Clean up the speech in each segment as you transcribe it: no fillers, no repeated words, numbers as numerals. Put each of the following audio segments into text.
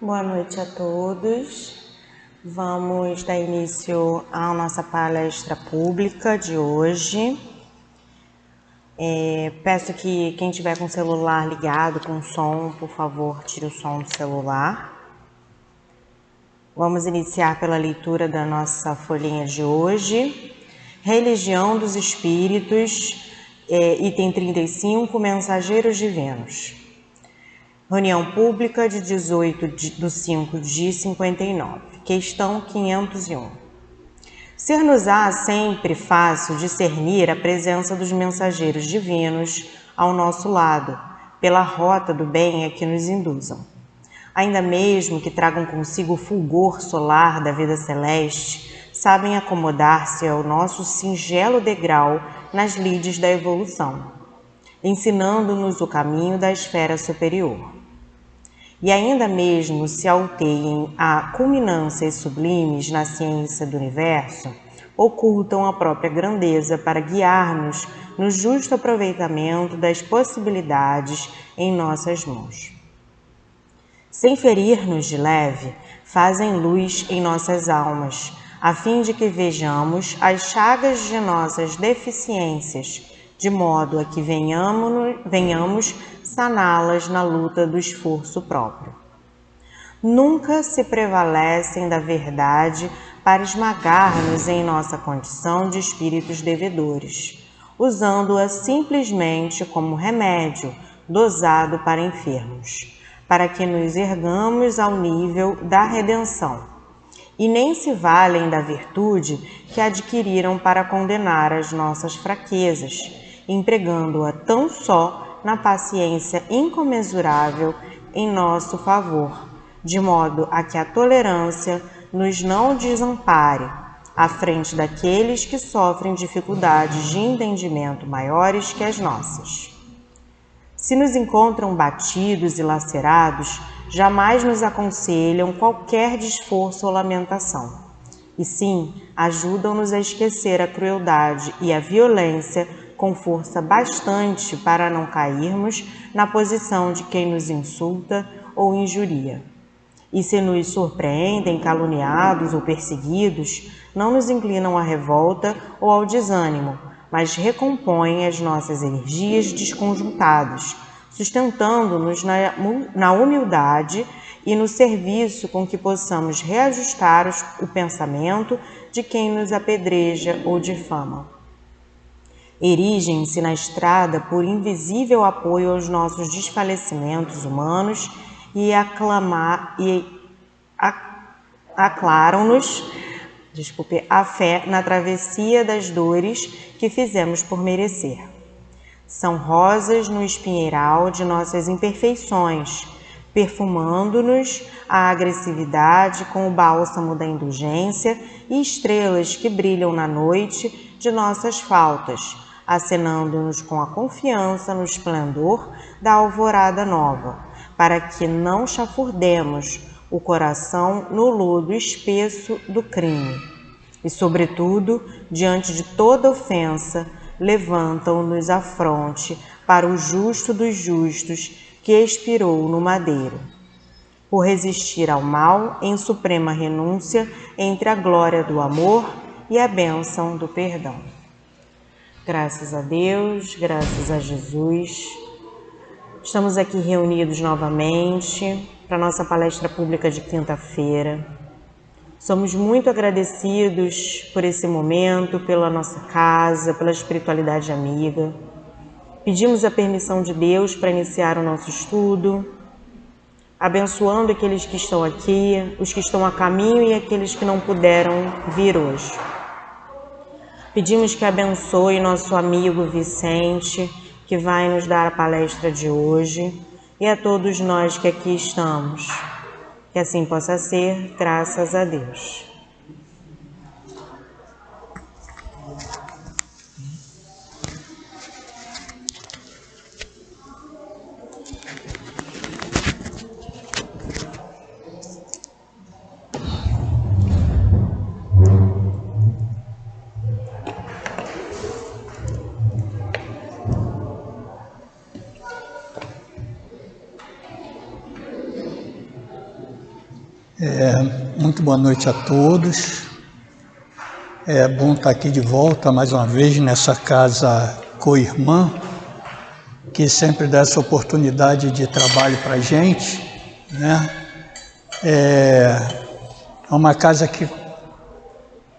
Boa noite a todos. Vamos dar início à nossa palestra pública de hoje. Peço que quem tiver com o celular ligado com som, por favor, tire o som do celular. Vamos iniciar pela leitura da nossa folhinha de hoje. Religião dos Espíritos, item 35, Mensageiros Divinos. Reunião pública de 18/5 de 59. Questão 501. Ser-nos-á sempre fácil discernir a presença dos mensageiros divinos ao nosso lado, pela rota do bem a que nos induzam. Ainda mesmo que tragam consigo o fulgor solar da vida celeste, sabem acomodar-se ao nosso singelo degrau nas lides da evolução, ensinando-nos o caminho da esfera superior. E ainda mesmo se alteiem a culminâncias sublimes na ciência do universo, ocultam a própria grandeza para guiar-nos no justo aproveitamento das possibilidades em nossas mãos. Sem ferir-nos de leve, fazem luz em nossas almas, a fim de que vejamos as chagas de nossas deficiências, de modo a que venhamos saná-las na luta do esforço próprio. Nunca se prevalecem da verdade para esmagar-nos em nossa condição de espíritos devedores, usando-a simplesmente como remédio dosado para enfermos, para que nos ergamos ao nível da redenção, e nem se valem da virtude que adquiriram para condenar as nossas fraquezas, empregando-a tão só na paciência incomensurável em nosso favor, de modo a que a tolerância nos não desampare, à frente daqueles que sofrem dificuldades de entendimento maiores que as nossas. Se nos encontram batidos e lacerados, jamais nos aconselham qualquer desforço ou lamentação, e sim ajudam-nos a esquecer a crueldade e a violência com força bastante para não cairmos na posição de quem nos insulta ou injuria. E se nos surpreendem caluniados ou perseguidos, não nos inclinam à revolta ou ao desânimo, mas recompõem as nossas energias desconjuntadas, sustentando-nos na humildade e no serviço com que possamos reajustar o pensamento de quem nos apedreja ou difama. Erigem-se na estrada por invisível apoio aos nossos desfalecimentos humanos e aclaram-nos a fé na travessia das dores que fizemos por merecer. São rosas no espinheiral de nossas imperfeições, perfumando-nos a agressividade com o bálsamo da indulgência e estrelas que brilham na noite de nossas faltas, acenando-nos com a confiança no esplendor da alvorada nova, para que não chafurdemos o coração no lodo espesso do crime. E, sobretudo, diante de toda ofensa, levantam-nos a fronte para o justo dos justos que expirou no madeiro, por resistir ao mal em suprema renúncia entre a glória do amor e a bênção do perdão. Graças a Deus, graças a Jesus, estamos aqui reunidos novamente para a nossa palestra pública de quinta-feira. Somos muito agradecidos por esse momento, pela nossa casa, pela espiritualidade amiga. Pedimos a permissão de Deus para iniciar o nosso estudo, abençoando aqueles que estão aqui, os que estão a caminho e aqueles que não puderam vir hoje. Pedimos que abençoe nosso amigo Vicente, que vai nos dar a palestra de hoje, e a todos nós que aqui estamos. Que assim possa ser, graças a Deus. muito boa noite a todos. É bom estar aqui de volta mais uma vez nessa casa co-irmã, que sempre dá essa oportunidade de trabalho para a gente, né? É uma casa que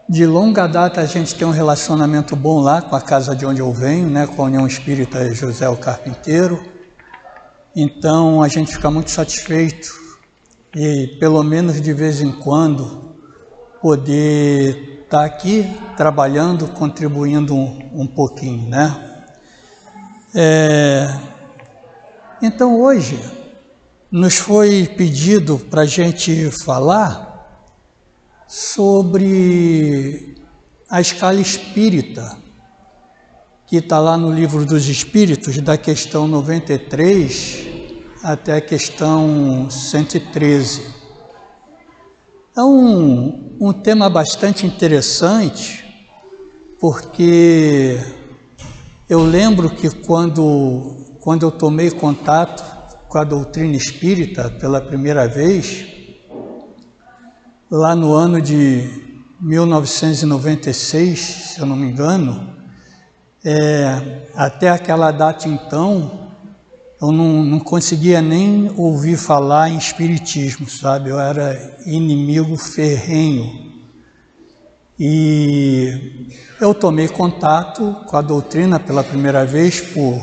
de longa data a gente tem um relacionamento bom lá com a casa de onde eu venho, né? Com a União Espírita José o Carpinteiro. Então a gente fica muito satisfeito e pelo menos de vez em quando poder estar aqui trabalhando, contribuindo um pouquinho, né? Então hoje nos foi pedido para a gente falar sobre a escala espírita, que está lá no Livro dos Espíritos, da questão 93 até a questão 113. É um tema bastante interessante, porque eu lembro que quando eu tomei contato com a doutrina espírita pela primeira vez, lá no ano de 1996, se eu não me engano, até aquela data então, eu não conseguia nem ouvir falar em espiritismo, sabe? Eu era inimigo ferrenho. E eu tomei contato com a doutrina pela primeira vez por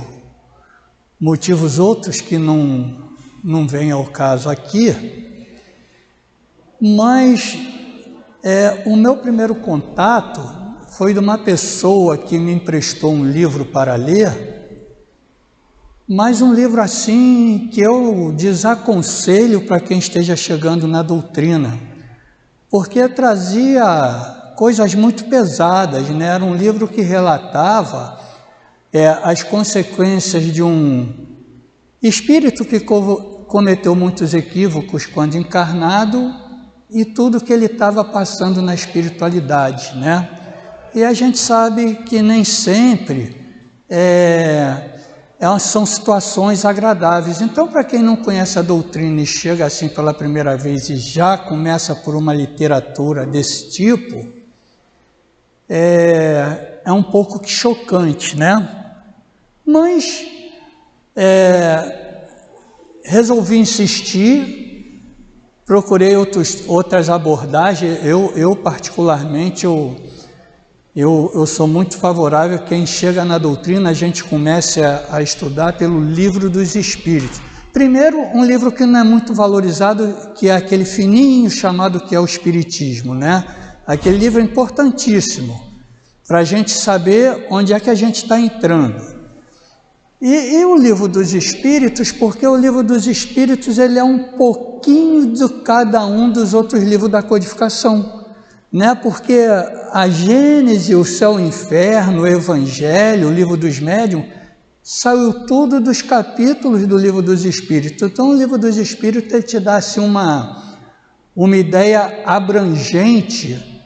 motivos outros que não vêm ao caso aqui. Mas o meu primeiro contato foi de uma pessoa que me emprestou um livro para ler, mas um livro assim que eu desaconselho para quem esteja chegando na doutrina, porque trazia coisas muito pesadas, né? Era um livro que relatava as consequências de um espírito que cometeu muitos equívocos quando encarnado, e tudo que ele estava passando na espiritualidade, né? E a gente sabe que nem sempre são situações agradáveis. Então, para quem não conhece a doutrina e chega assim pela primeira vez e já começa por uma literatura desse tipo, é um pouco chocante, né? Mas resolvi insistir. Procurei outras abordagens. Eu particularmente, eu sou muito favorável a quem chega na doutrina, a gente comece a estudar pelo Livro dos Espíritos. Primeiro, um livro que não é muito valorizado, que é aquele fininho chamado que é o Espiritismo, né? Aquele livro é importantíssimo para a gente saber onde é que a gente está entrando. E o Livro dos Espíritos, porque o Livro dos Espíritos ele é um pouquinho de cada um dos outros livros da codificação, né? Porque a Gênese, o Céu e o Inferno, o Evangelho, o Livro dos Médiuns, saiu tudo dos capítulos do Livro dos Espíritos. Então o Livro dos Espíritos ele te dá assim, uma ideia abrangente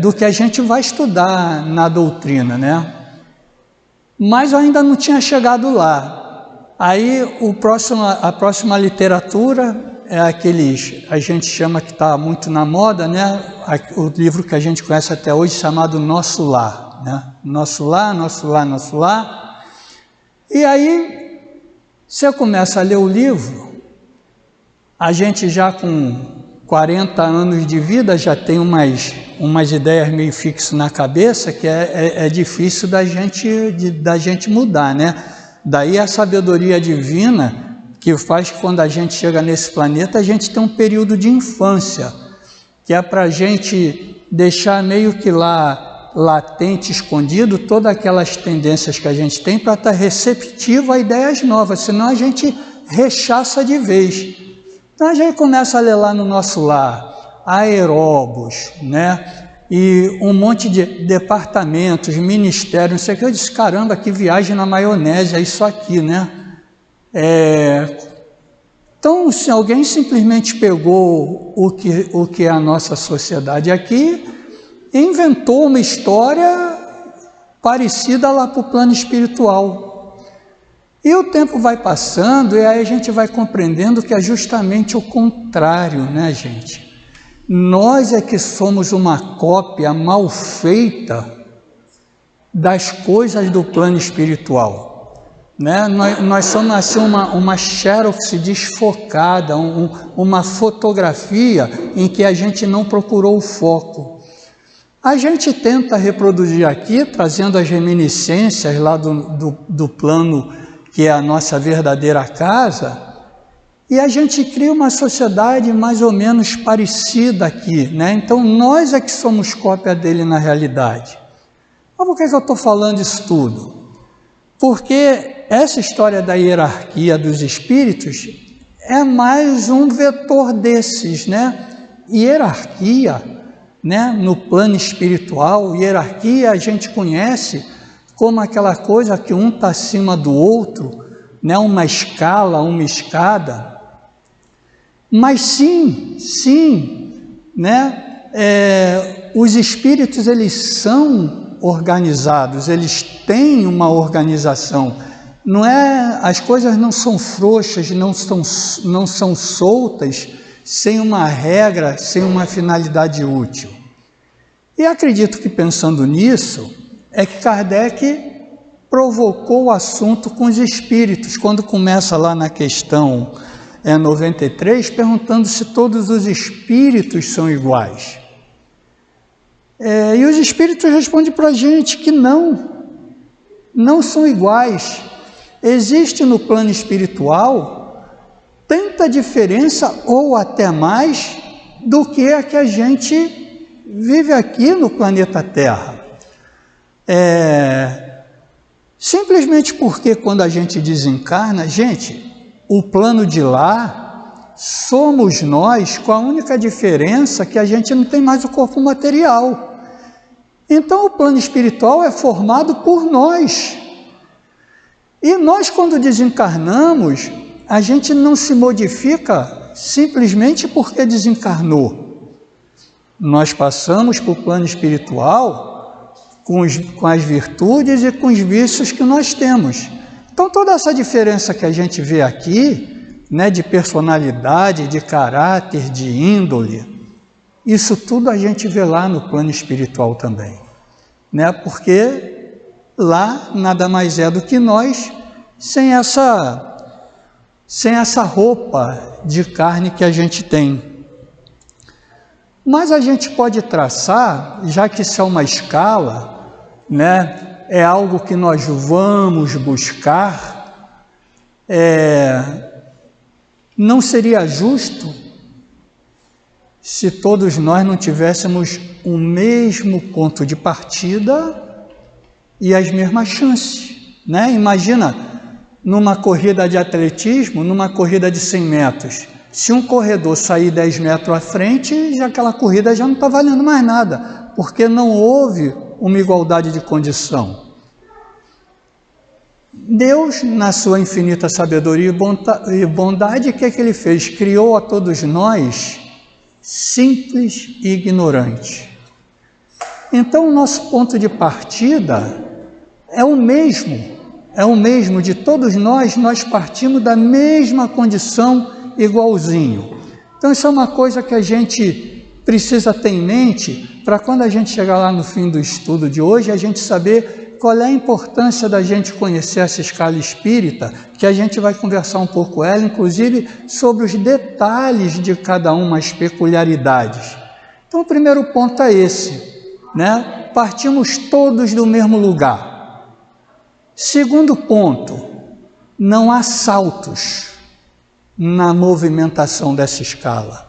do que a gente vai estudar na doutrina, né? Mas eu ainda não tinha chegado lá. Aí a próxima literatura é aqueles, a gente chama que está muito na moda, né? O livro que a gente conhece até hoje chamado Nosso Lar, né? Nosso Lar, Nosso Lar, Nosso Lar. E aí você começa a ler o livro, a gente já com 40 anos de vida já tem umas ideias meio fixas na cabeça que é difícil da gente mudar, né? Daí a sabedoria divina que faz que quando a gente chega nesse planeta a gente tem um período de infância, que é para a gente deixar meio que lá latente, escondido, todas aquelas tendências que a gente tem para estar receptivo a ideias novas, senão a gente rechaça de vez. Então a gente começa a ler lá no Nosso Lar, aeróbos, né? E um monte de departamentos, ministérios, não sei o que. Eu disse, caramba, que viagem na maionese, é isso aqui, né? Então, se alguém simplesmente pegou o que é a nossa sociedade aqui, inventou uma história parecida lá para o plano espiritual. E o tempo vai passando e aí a gente vai compreendendo que é justamente o contrário, né, gente? Nós é que somos uma cópia mal feita das coisas do plano espiritual, né? Nós somos assim uma xerox desfocada, uma fotografia em que a gente não procurou o foco. A gente tenta reproduzir aqui, trazendo as reminiscências lá do plano que é a nossa verdadeira casa, e a gente cria uma sociedade mais ou menos parecida aqui, né? Então nós é que somos cópia dele na realidade. Mas por que eu estou falando isso tudo? Porque essa história da hierarquia dos espíritos é mais um vetor desses, né? Hierarquia, né? No plano espiritual, hierarquia a gente conhece como aquela coisa que um está acima do outro, né? Uma escala, uma escada. Mas sim, né? Os espíritos, eles são organizados, eles têm uma organização. Não é, as coisas não são frouxas, não são soltas, sem uma regra, sem uma finalidade útil. E acredito que, pensando nisso, é que Kardec provocou o assunto com os espíritos, quando começa lá na questão 93, perguntando se todos os espíritos são iguais. E os espíritos respondem para a gente que não são iguais. Existe no plano espiritual tanta diferença ou até mais do que a que a gente vive aqui no planeta Terra. Simplesmente porque quando a gente desencarna, gente, o plano de lá somos nós, com a única diferença que a gente não tem mais o corpo material. Então o plano espiritual é formado por nós. E nós, quando desencarnamos, a gente não se modifica simplesmente porque desencarnou. Nós passamos para o plano espiritual com as virtudes e com os vícios que nós temos. Então toda essa diferença que a gente vê aqui, né, de personalidade, de caráter, de índole, isso tudo a gente vê lá no plano espiritual também, né? Porque lá nada mais é do que nós, sem essa roupa de carne que a gente tem. Mas a gente pode traçar, já que isso é uma escala, né? É algo que nós vamos buscar, não seria justo se todos nós não tivéssemos o mesmo ponto de partida e as mesmas chances, né? Imagina, numa corrida de atletismo, numa corrida de 100 metros, se um corredor sair 10 metros à frente, aquela corrida já não está valendo mais nada, porque não houve uma igualdade de condição. Deus, na sua infinita sabedoria e bondade, o que é que Ele fez? Criou a todos nós simples e ignorantes. Então o nosso ponto de partida é o mesmo de todos nós partimos da mesma condição igualzinho. Então isso é uma coisa que a gente precisa ter em mente para quando a gente chegar lá no fim do estudo de hoje, a gente saber qual é a importância da gente conhecer essa escala espírita, que a gente vai conversar um pouco ela, inclusive sobre os detalhes de cada uma, as peculiaridades. Então o primeiro ponto é esse, né? Partimos todos do mesmo lugar. Segundo ponto, não há saltos na movimentação dessa escala.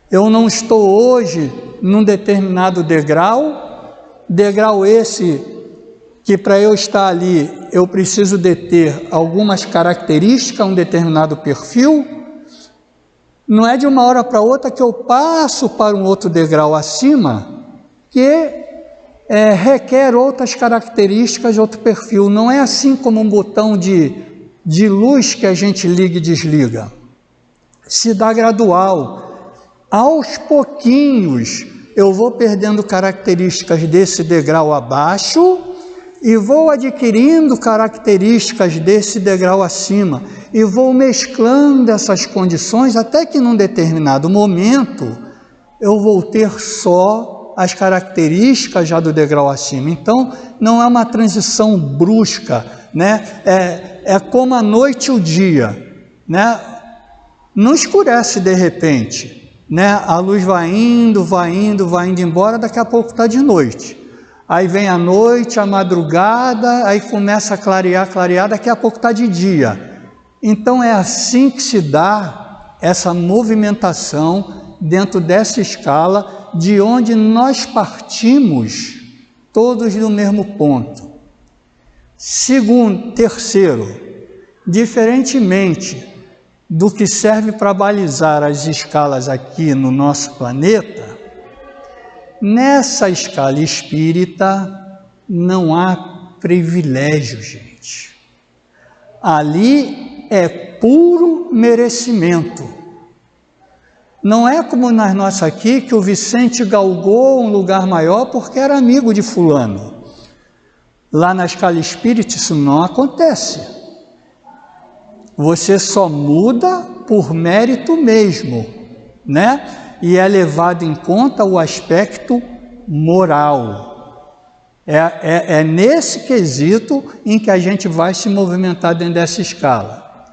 Eu não estou hoje num determinado degrau esse que para eu estar ali eu preciso de ter algumas características, um determinado perfil. Não é de uma hora para outra que eu passo para um outro degrau acima que requer outras características, outro perfil. Não é assim como um botão de luz que a gente liga e desliga. Se dá gradual. Aos pouquinhos eu vou perdendo características desse degrau abaixo e vou adquirindo características desse degrau acima e vou mesclando essas condições até que num determinado momento eu vou ter só as características já do degrau acima. Então, não é uma transição brusca, né? É como a noite e o dia, né? Não escurece de repente, né? A luz vai indo embora, daqui a pouco está de noite. Aí vem a noite, a madrugada, aí começa a clarear, daqui a pouco está de dia. Então é assim que se dá essa movimentação dentro dessa escala, de onde nós partimos todos do mesmo ponto. Terceiro, diferentemente do que serve para balizar as escalas aqui no nosso planeta, nessa escala espírita não há privilégio, gente. Ali é puro merecimento. Não é como nas nossas aqui, que o Vicente galgou um lugar maior porque era amigo de fulano. Lá na escala espírita isso não acontece. Você só muda por mérito mesmo, né? E é levado em conta o aspecto moral. É nesse quesito em que a gente vai se movimentar dentro dessa escala.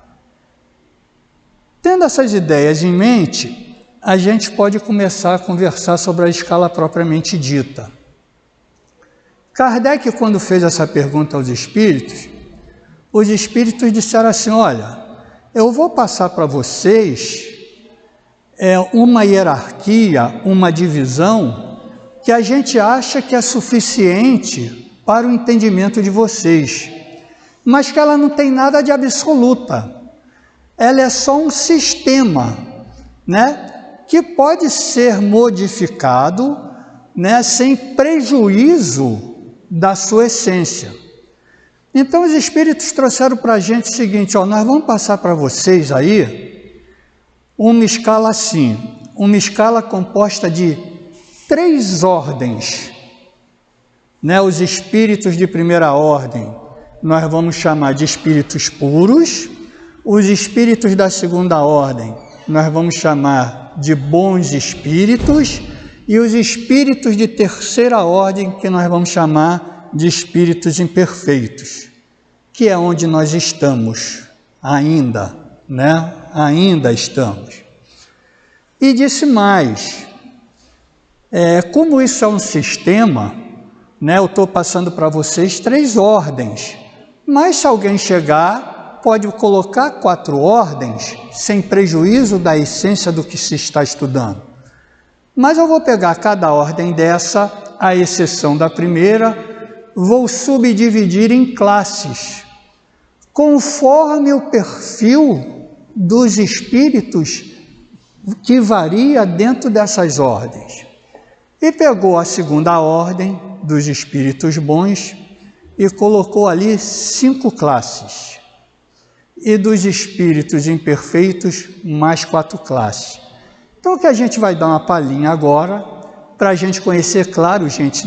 Tendo essas ideias em mente, a gente pode começar a conversar sobre a escala propriamente dita. Kardec, quando fez essa pergunta aos espíritos, os espíritos disseram assim: olha, eu vou passar para vocês uma hierarquia, uma divisão que a gente acha que é suficiente para o entendimento de vocês, mas que ela não tem nada de absoluta. Ela é só um sistema, né, que pode ser modificado, né, sem prejuízo da sua essência. Então os espíritos trouxeram para a gente o seguinte: nós vamos passar para vocês aí uma escala assim, uma escala composta de 3 ordens, né? Os espíritos de primeira ordem nós vamos chamar de espíritos puros, os espíritos da segunda ordem nós vamos chamar de bons espíritos, e os espíritos de terceira ordem que nós vamos chamar de espíritos imperfeitos, que é onde nós estamos ainda, né? Ainda estamos. E disse mais, como isso é um sistema, né? Eu estou passando para vocês 3 ordens, mas se alguém chegar, pode colocar 4 ordens, sem prejuízo da essência do que se está estudando. Mas eu vou pegar cada ordem dessa, à exceção da primeira, vou subdividir em classes, conforme o perfil dos espíritos que varia dentro dessas ordens. E pegou a segunda ordem dos espíritos bons e colocou ali 5 classes. E dos espíritos imperfeitos, mais 4 classes. Então, o que a gente vai dar uma palhinha agora, para a gente conhecer, claro, gente,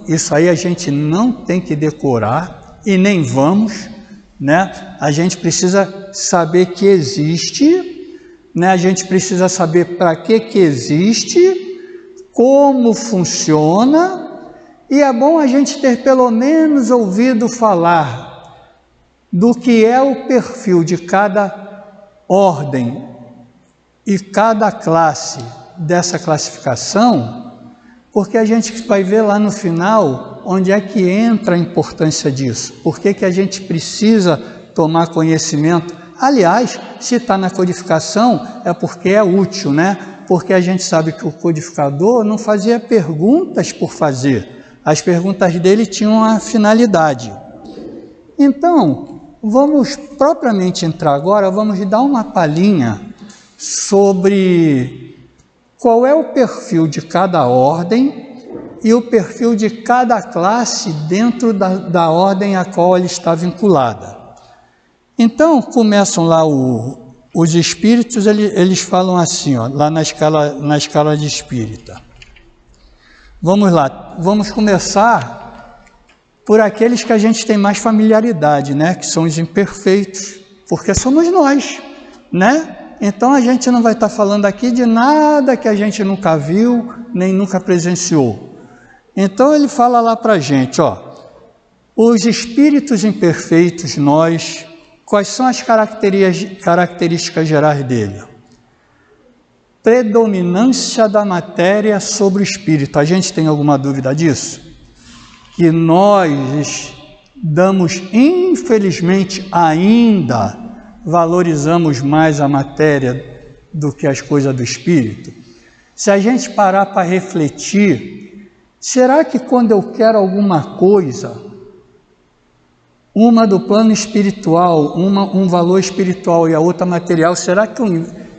isso aí a gente não tem que decorar, e nem vamos, né? A gente precisa saber que existe, né? A gente precisa saber para que existe, como funciona, e é bom a gente ter pelo menos ouvido falar do que é o perfil de cada ordem e cada classe dessa classificação, porque a gente vai ver lá no final onde é que entra a importância disso, por que a gente precisa tomar conhecimento. Aliás, se está na codificação é porque é útil, né? Porque a gente sabe que o codificador não fazia perguntas por fazer, as perguntas dele tinham uma finalidade. Então, vamos propriamente entrar agora, vamos dar uma palhinha sobre qual é o perfil de cada ordem e o perfil de cada classe dentro da ordem a qual ela está vinculada. Então, começam lá os espíritos, eles falam assim, lá na escala de espírita. Vamos lá, vamos começar por aqueles que a gente tem mais familiaridade, né? Que são os imperfeitos, porque somos nós, né? Então a gente não vai estar falando aqui de nada que a gente nunca viu, nem nunca presenciou. Então ele fala lá para a gente, ó, os espíritos imperfeitos, nós, quais são as características gerais dele? Predominância da matéria sobre o espírito. A gente tem alguma dúvida disso? Que nós damos, infelizmente, ainda valorizamos mais a matéria do que as coisas do espírito? Se a gente parar para refletir, será que quando eu quero alguma coisa, uma do plano espiritual, um valor espiritual e a outra material, será que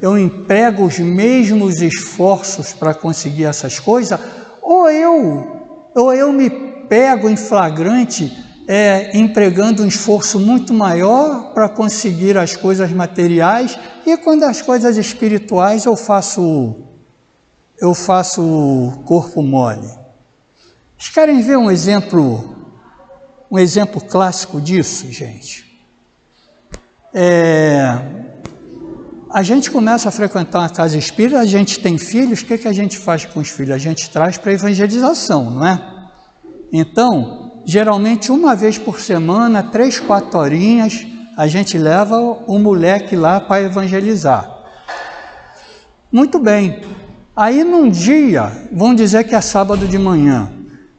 eu emprego os mesmos esforços para conseguir essas coisas? Ou eu me pego em flagrante empregando um esforço muito maior para conseguir as coisas materiais, e quando as coisas espirituais eu faço corpo mole. Vocês querem ver um exemplo clássico disso, gente? A gente começa a frequentar uma casa espírita, a gente tem filhos, o que a gente faz com os filhos? A gente traz para evangelização, não é? Então, geralmente uma vez por semana, 3, 4 horinhas, a gente leva o moleque lá para evangelizar. Muito bem. Aí num dia, vamos dizer que é sábado de manhã,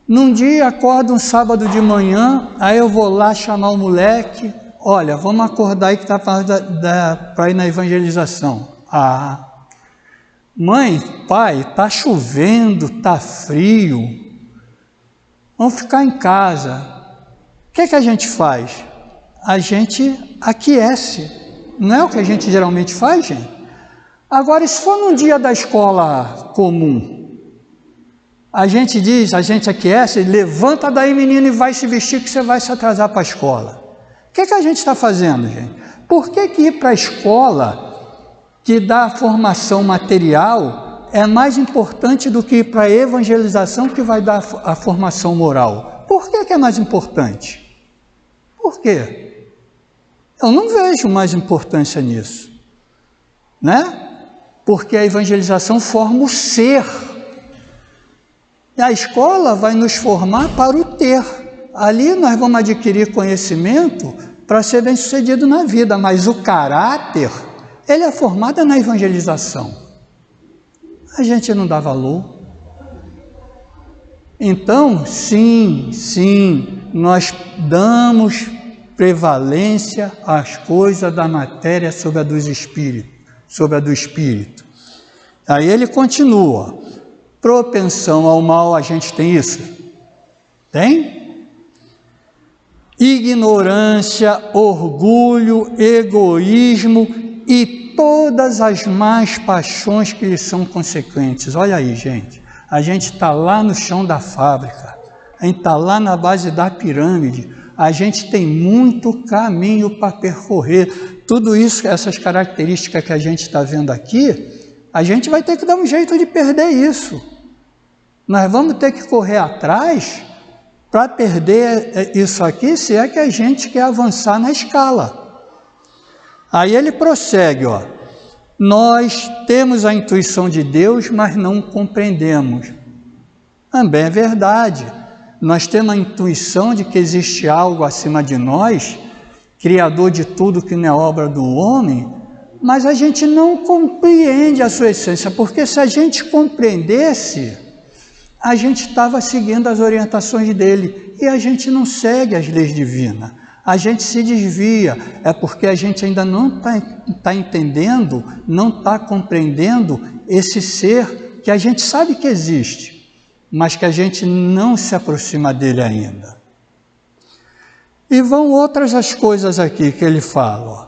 num dia acordo um sábado de manhã, aí eu vou lá chamar o moleque, olha, vamos acordar aí que está para ir na evangelização. Mãe, pai, está chovendo, está frio, vamos ficar em casa. O que a gente faz? A gente aquece, não é o que a gente geralmente faz, gente? Agora, se for num dia da escola comum, a gente aquece, levanta daí, menino, e vai se vestir que você vai se atrasar para a escola. O que a gente está fazendo, gente? Por que ir para a escola, que dá a formação material, é mais importante do que ir para a evangelização, que vai dar a formação moral? Por que é mais importante? Por quê? Eu não vejo mais importância nisso, né? Porque a evangelização forma o ser. E a escola vai nos formar para o ter. Ali nós vamos adquirir conhecimento para ser bem-sucedido na vida, mas o caráter, ele é formado na evangelização. A gente não dá valor. Então, sim, nós damos prevalência às coisas da matéria sobre a dos espíritos, sobre a do espírito. Aí ele continua, propensão ao mal, a gente tem isso? Tem? Ignorância, orgulho, egoísmo e todas as más paixões que lhes são consequentes. Olha aí, gente, a gente está lá no chão da fábrica, a gente está lá na base da pirâmide, a gente tem muito caminho para percorrer. Tudo isso, essas características que a gente está vendo aqui, a gente vai ter que dar um jeito de perder isso. Nós vamos ter que correr atrás para perder isso aqui, se é que a gente quer avançar na escala. Aí ele prossegue, ó. Nós temos a intuição de Deus, mas não compreendemos. Também é verdade. Nós temos a intuição de que existe algo acima de nós, criador de tudo que não é obra do homem, mas a gente não compreende a sua essência, porque se a gente compreendesse, a gente estava seguindo as orientações dele, e a gente não segue as leis divinas, a gente se desvia, é porque a gente ainda não está entendendo, não está compreendendo esse ser que a gente sabe que existe, mas que a gente não se aproxima dele ainda. E vão outras as coisas aqui que ele fala, ó.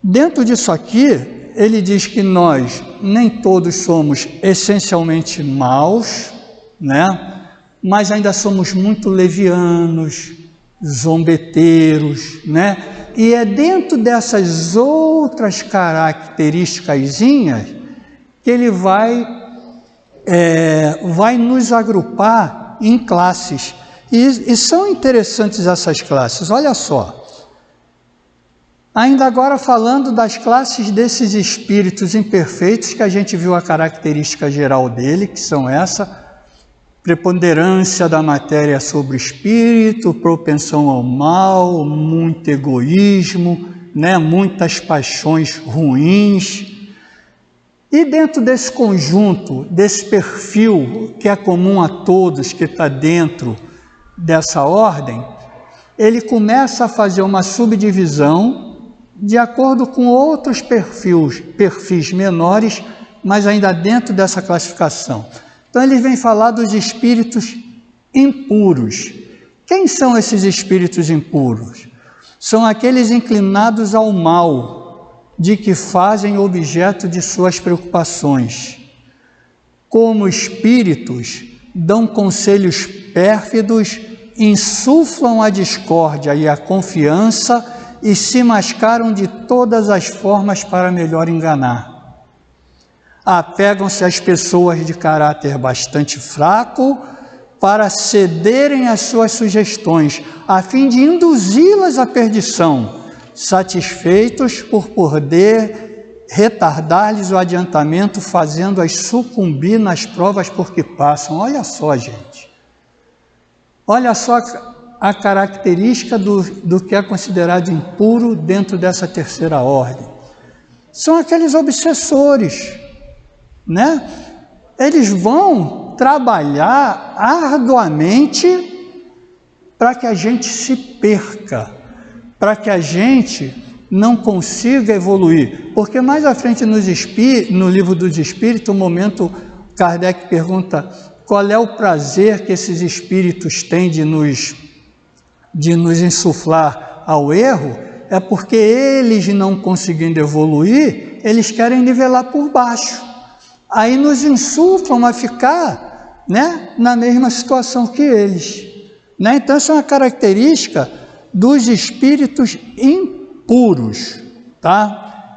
Dentro disso aqui, ele diz que nós nem todos somos essencialmente maus, né? Mas ainda somos muito levianos, zombeteiros, né? E é dentro dessas outras características que ele vai nos agrupar em classes. E são interessantes essas classes, olha só. Ainda agora falando das classes desses espíritos imperfeitos, que a gente viu a característica geral dele, que são essa: preponderância da matéria sobre o espírito, propensão ao mal, muito egoísmo, muitas paixões ruins. E dentro desse conjunto, desse perfil que é comum a todos, que está dentro dessa ordem, ele começa a fazer uma subdivisão de acordo com outros perfis menores, mas ainda dentro dessa classificação. Então ele vem falar dos espíritos impuros. Quem são esses espíritos impuros? São aqueles inclinados ao mal, de que fazem objeto de suas preocupações. Como espíritos, dão conselhos pérfidos, insuflam a discórdia e a confiança e se mascaram de todas as formas para melhor enganar. Apegam-se às pessoas de caráter bastante fraco para cederem às suas sugestões, a fim de induzi-las à perdição, satisfeitos por poder retardar-lhes o adiantamento, fazendo-as sucumbir nas provas por que passam. Olha só, gente. Olha só a característica do que é considerado impuro dentro dessa terceira ordem. São aqueles obsessores, Eles vão trabalhar arduamente para que a gente se perca, para que a gente não consiga evoluir. Porque mais à frente no livro dos Espíritos, um momento, Kardec pergunta qual é o prazer que esses espíritos têm de nos insuflar ao erro. É porque eles, não conseguindo evoluir, eles querem nivelar por baixo. Aí nos insuflam a ficar na mesma situação que eles. Então, essa é uma característica dos espíritos impuros,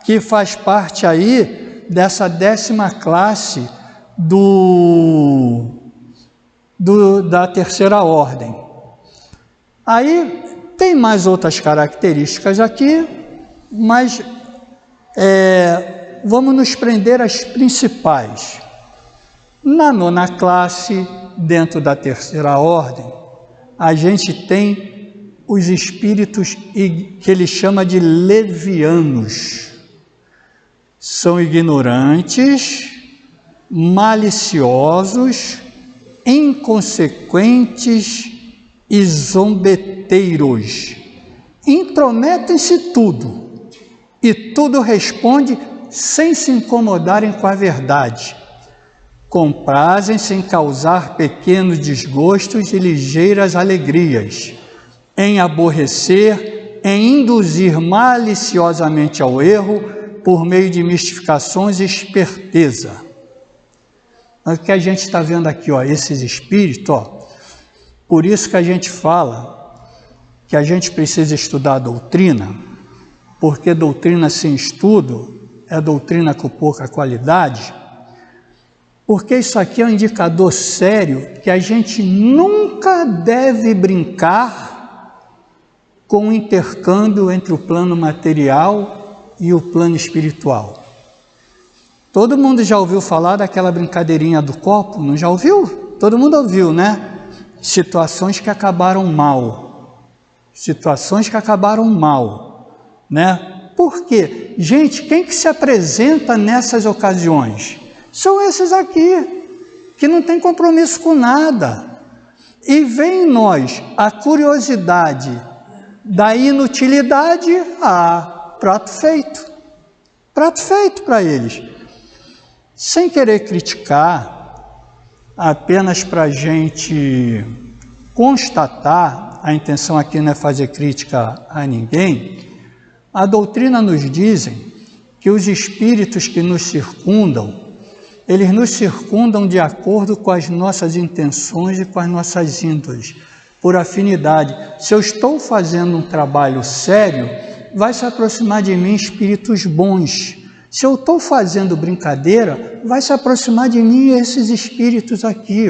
que faz parte aí dessa 10ª classe da terceira ordem. Aí tem mais outras características aqui, mas vamos nos prender às principais. Na 9ª classe, dentro da terceira ordem, a gente tem os espíritos que ele chama de levianos. São ignorantes, maliciosos, inconsequentes e zombeteiros. Intrometem-se tudo e tudo responde sem se incomodarem com a verdade. Comprazem-se em causar pequenos desgostos e ligeiras alegrias, em aborrecer, em induzir maliciosamente ao erro por meio de mistificações e esperteza. O que a gente está vendo aqui, esses espíritos, por isso que a gente fala que a gente precisa estudar a doutrina, porque doutrina sem estudo é doutrina com pouca qualidade, porque isso aqui é um indicador sério que a gente nunca deve brincar com o intercâmbio entre o plano material e o plano espiritual. Todo mundo já ouviu falar daquela brincadeirinha do copo? Não já ouviu? Todo mundo ouviu, Situações que acabaram mal. Situações que acabaram mal, Por quê? Gente, quem que se apresenta nessas ocasiões? São esses aqui, que não tem compromisso com nada. E vem em nós a curiosidade da inutilidade, prato feito. Prato feito para eles. Sem querer criticar, apenas para a gente constatar, a intenção aqui não é fazer crítica a ninguém, a doutrina nos dizem que os espíritos que nos circundam, eles nos circundam de acordo com as nossas intenções e com as nossas índoles, por afinidade. Se eu estou fazendo um trabalho sério, vai se aproximar de mim espíritos bons. Se eu estou fazendo brincadeira, vai se aproximar de mim esses espíritos aqui,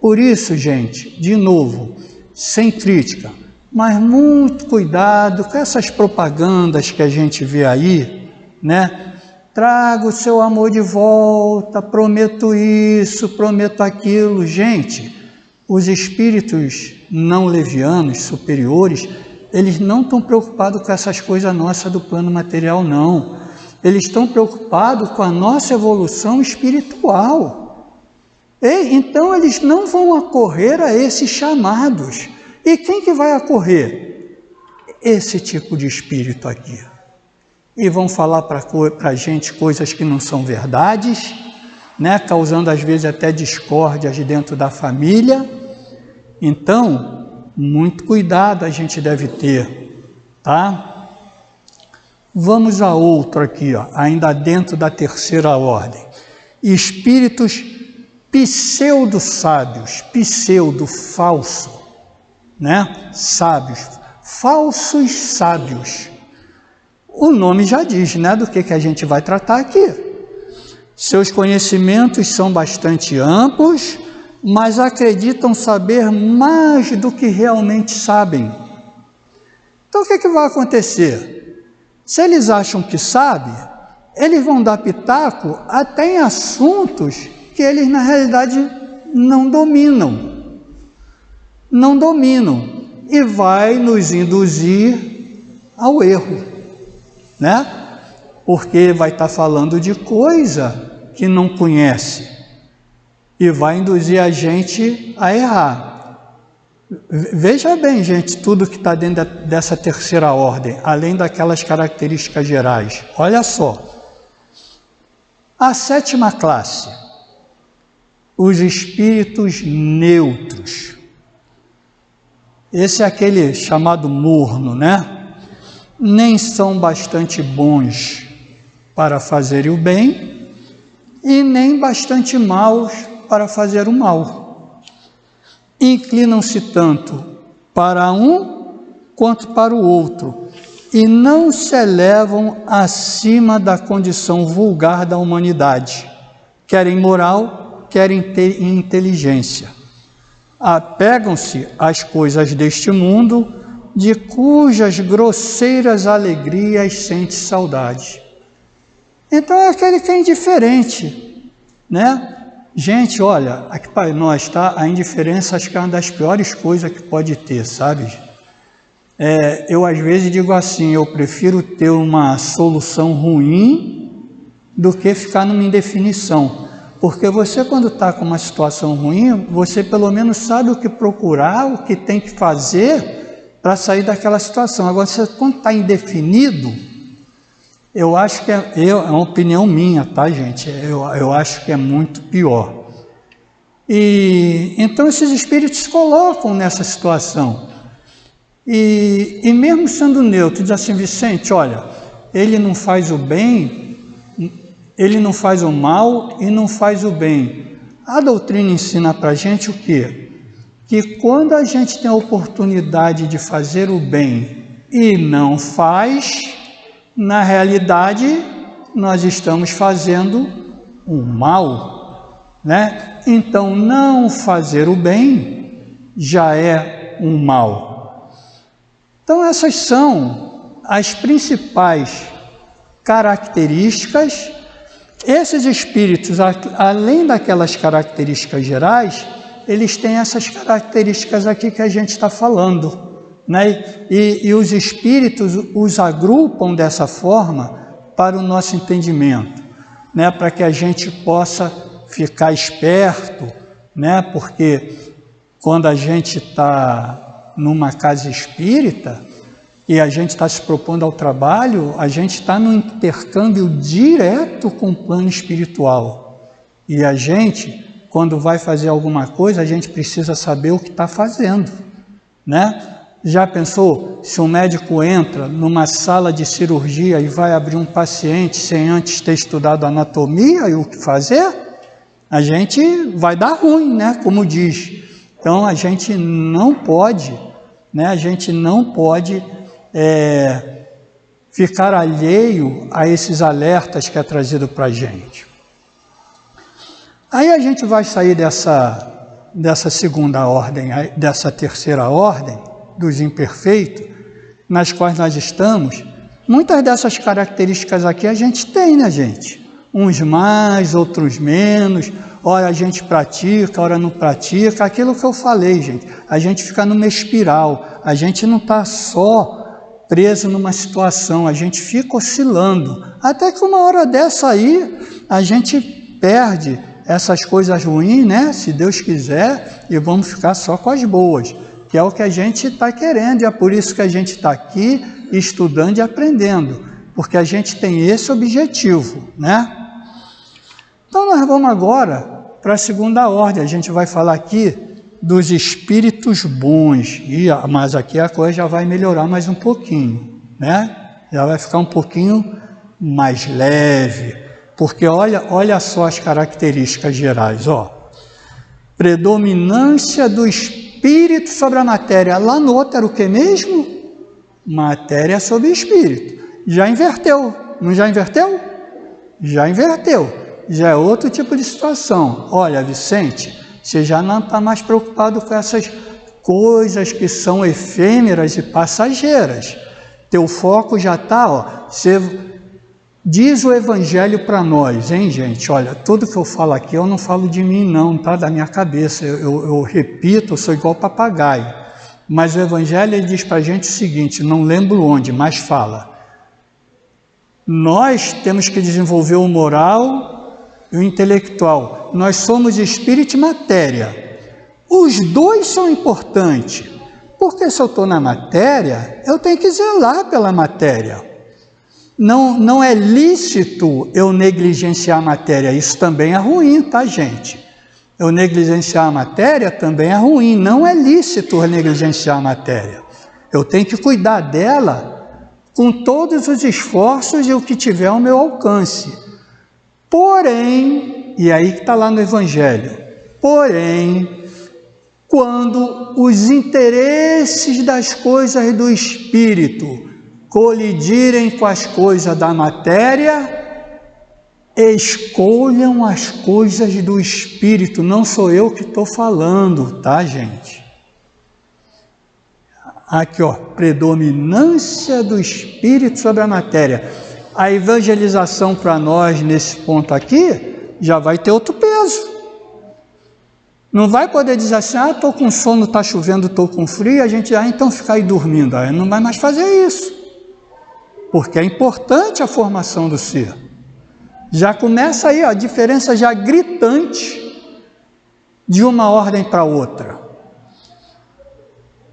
Por isso, gente, de novo, sem crítica, Mas muito cuidado com essas propagandas que a gente vê aí, né? Traga o seu amor de volta, prometo isso, prometo aquilo. Gente, os espíritos não levianos, superiores, eles não estão preocupados com essas coisas nossas do plano material, não. Eles estão preocupados com a nossa evolução espiritual. Então, eles não vão acorrer a esses chamados. E quem que vai acorrer? Esse tipo de espírito aqui. E vão falar para a gente coisas que não são verdades, né? Causando às vezes até discórdias dentro da família. Então, muito cuidado a gente deve ter, tá? Vamos a outro aqui, ó, ainda dentro da terceira ordem. Espíritos pseudo-sábios, pseudo-falso, né? Sábios, falsos sábios. O nome já diz, né, do que a gente vai tratar aqui. Seus conhecimentos são bastante amplos, mas acreditam saber mais do que realmente sabem. Então, o que vai acontecer? Se eles acham que sabem, eles vão dar pitaco até em assuntos que eles, na realidade, não dominam. Não dominam. E vai nos induzir ao erro, né? Porque vai estar falando de coisa que não conhece e vai induzir a gente a errar. Veja bem, gente, tudo que está dentro dessa terceira ordem, além daquelas características gerais. Olha só. A sétima classe, os espíritos neutros. Esse é aquele chamado morno, né? Nem são bastante bons para fazer o bem e nem bastante maus para fazer o mal. Inclinam-se tanto para um quanto para o outro e não se elevam acima da condição vulgar da humanidade, quer em moral, quer em inteligência. Apegam-se às coisas deste mundo, de cujas grosseiras alegrias sente saudade. Então é aquele que é indiferente, né? Gente, olha, aqui para nós, tá? A indiferença acho que é uma das piores coisas que pode ter, sabe? Eu às vezes digo assim, eu prefiro ter uma solução ruim do que ficar numa indefinição. Porque você, quando está com uma situação ruim, você pelo menos sabe o que procurar, o que tem que fazer para sair daquela situação. Agora, você, quando está indefinido, eu acho que é uma opinião minha, tá, gente? Eu acho que é muito pior. E então esses espíritos se colocam nessa situação. E mesmo sendo neutro, diz assim, Vicente, olha, ele não faz o bem, ele não faz o mal e não faz o bem. A doutrina ensina para a gente o quê? Que quando a gente tem a oportunidade de fazer o bem e não faz, na realidade, nós estamos fazendo o mal, né? Então, não fazer o bem já é um mal. Então, essas são as principais características. Esses espíritos, além daquelas características gerais, eles têm essas características aqui que a gente está falando, né? E os espíritos os agrupam dessa forma para o nosso entendimento, né? Para que a gente possa ficar esperto, né? Porque quando a gente está numa casa espírita e a gente está se propondo ao trabalho, a gente está no intercâmbio direto com o plano espiritual. E a gente, quando vai fazer alguma coisa, a gente precisa saber o que está fazendo, né? Já pensou, se um médico entra numa sala de cirurgia e vai abrir um paciente sem antes ter estudado anatomia e o que fazer? A gente vai dar ruim, né? Como diz. Então, a gente não pode, né? A gente não pode ficar alheio a esses alertas que é trazido para a gente. Aí a gente vai sair dessa segunda ordem, dessa terceira ordem, dos imperfeitos, nas quais nós estamos, muitas dessas características aqui a gente tem, né, gente? Uns mais, outros menos, ora a gente pratica, ora não pratica, aquilo que eu falei, gente, a gente fica numa espiral, a gente não está só preso numa situação, a gente fica oscilando, até que uma hora dessa aí, a gente perde essas coisas ruins, né, se Deus quiser, e vamos ficar só com as boas, que é o que a gente está querendo, e é por isso que a gente está aqui estudando e aprendendo, porque a gente tem esse objetivo, né? Então nós vamos agora para a segunda ordem, a gente vai falar aqui dos espíritos bons, mas aqui a coisa já vai melhorar mais um pouquinho, né? Já vai ficar um pouquinho mais leve, porque olha só as características gerais, ó. Predominância do espírito sobre a matéria, lá no outro era o que mesmo? Matéria sobre espírito, já inverteu, não já inverteu? Já inverteu. Já é outro tipo de situação. Olha, Vicente, você já não está mais preocupado com essas coisas que são efêmeras e passageiras. Teu foco já está, ó. Você diz o Evangelho para nós, hein, gente? Olha, tudo que eu falo aqui, eu não falo de mim, não, tá? Da minha cabeça. Eu repito, eu sou igual papagaio. Mas o Evangelho ele diz para a gente o seguinte, não lembro onde, mas fala. Nós temos que desenvolver o moral e o intelectual. Nós somos espírito e matéria. Os dois são importantes, porque se eu estou na matéria, eu tenho que zelar pela matéria. Não é lícito eu negligenciar a matéria, isso também é ruim, tá, gente? Eu negligenciar a matéria também é ruim, não é lícito negligenciar a matéria. Eu tenho que cuidar dela com todos os esforços e o que tiver ao meu alcance. Porém, e aí que está lá no Evangelho, porém, quando os interesses das coisas do Espírito colidirem com as coisas da matéria, escolham as coisas do Espírito, não sou eu que estou falando, tá, gente? Aqui, ó, predominância do Espírito sobre a matéria. A evangelização para nós, nesse ponto aqui, já vai ter outro peso. Não vai poder dizer assim, estou com sono, está chovendo, estou com frio, a gente, então fica aí dormindo. Aí não vai mais fazer isso. Porque é importante a formação do ser. Já começa aí a diferença já gritante de uma ordem para outra.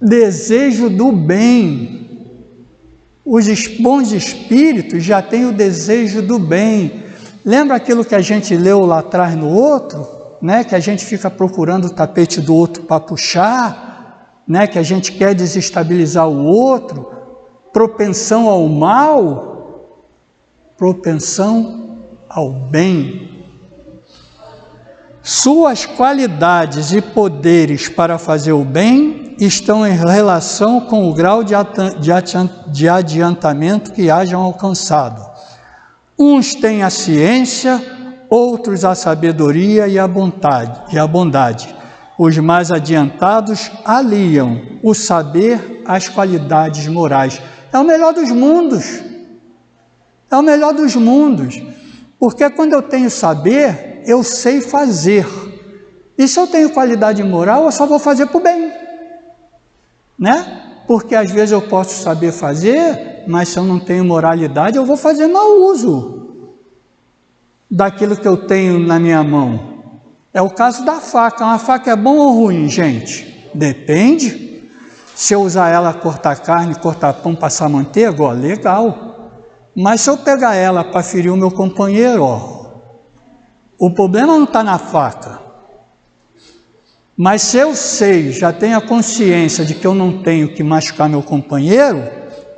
Desejo do bem. Os bons espíritos já têm o desejo do bem. Lembra aquilo que a gente leu lá atrás no outro? Né? Que a gente fica procurando o tapete do outro para puxar, né? Que a gente quer desestabilizar o outro, propensão ao mal, propensão ao bem. Suas qualidades e poderes para fazer o bem estão em relação com o grau de adiantamento que hajam alcançado. Uns têm a ciência, outros a sabedoria e a bondade. Os mais adiantados aliam o saber às qualidades morais. É o melhor dos mundos. É o melhor dos mundos. Porque quando eu tenho saber, eu sei fazer. E se eu tenho qualidade moral, eu só vou fazer para o bem. Né? Porque às vezes eu posso saber fazer, mas se eu não tenho moralidade, eu vou fazer mau uso daquilo que eu tenho na minha mão. É o caso da faca. Uma faca é bom ou ruim, gente? Depende. Se eu usar ela cortar carne, cortar pão, passar manteiga, ó, legal. Mas se eu pegar ela para ferir o meu companheiro, ó, o problema não está na faca. Mas se eu sei, já tenho a consciência de que eu não tenho que machucar meu companheiro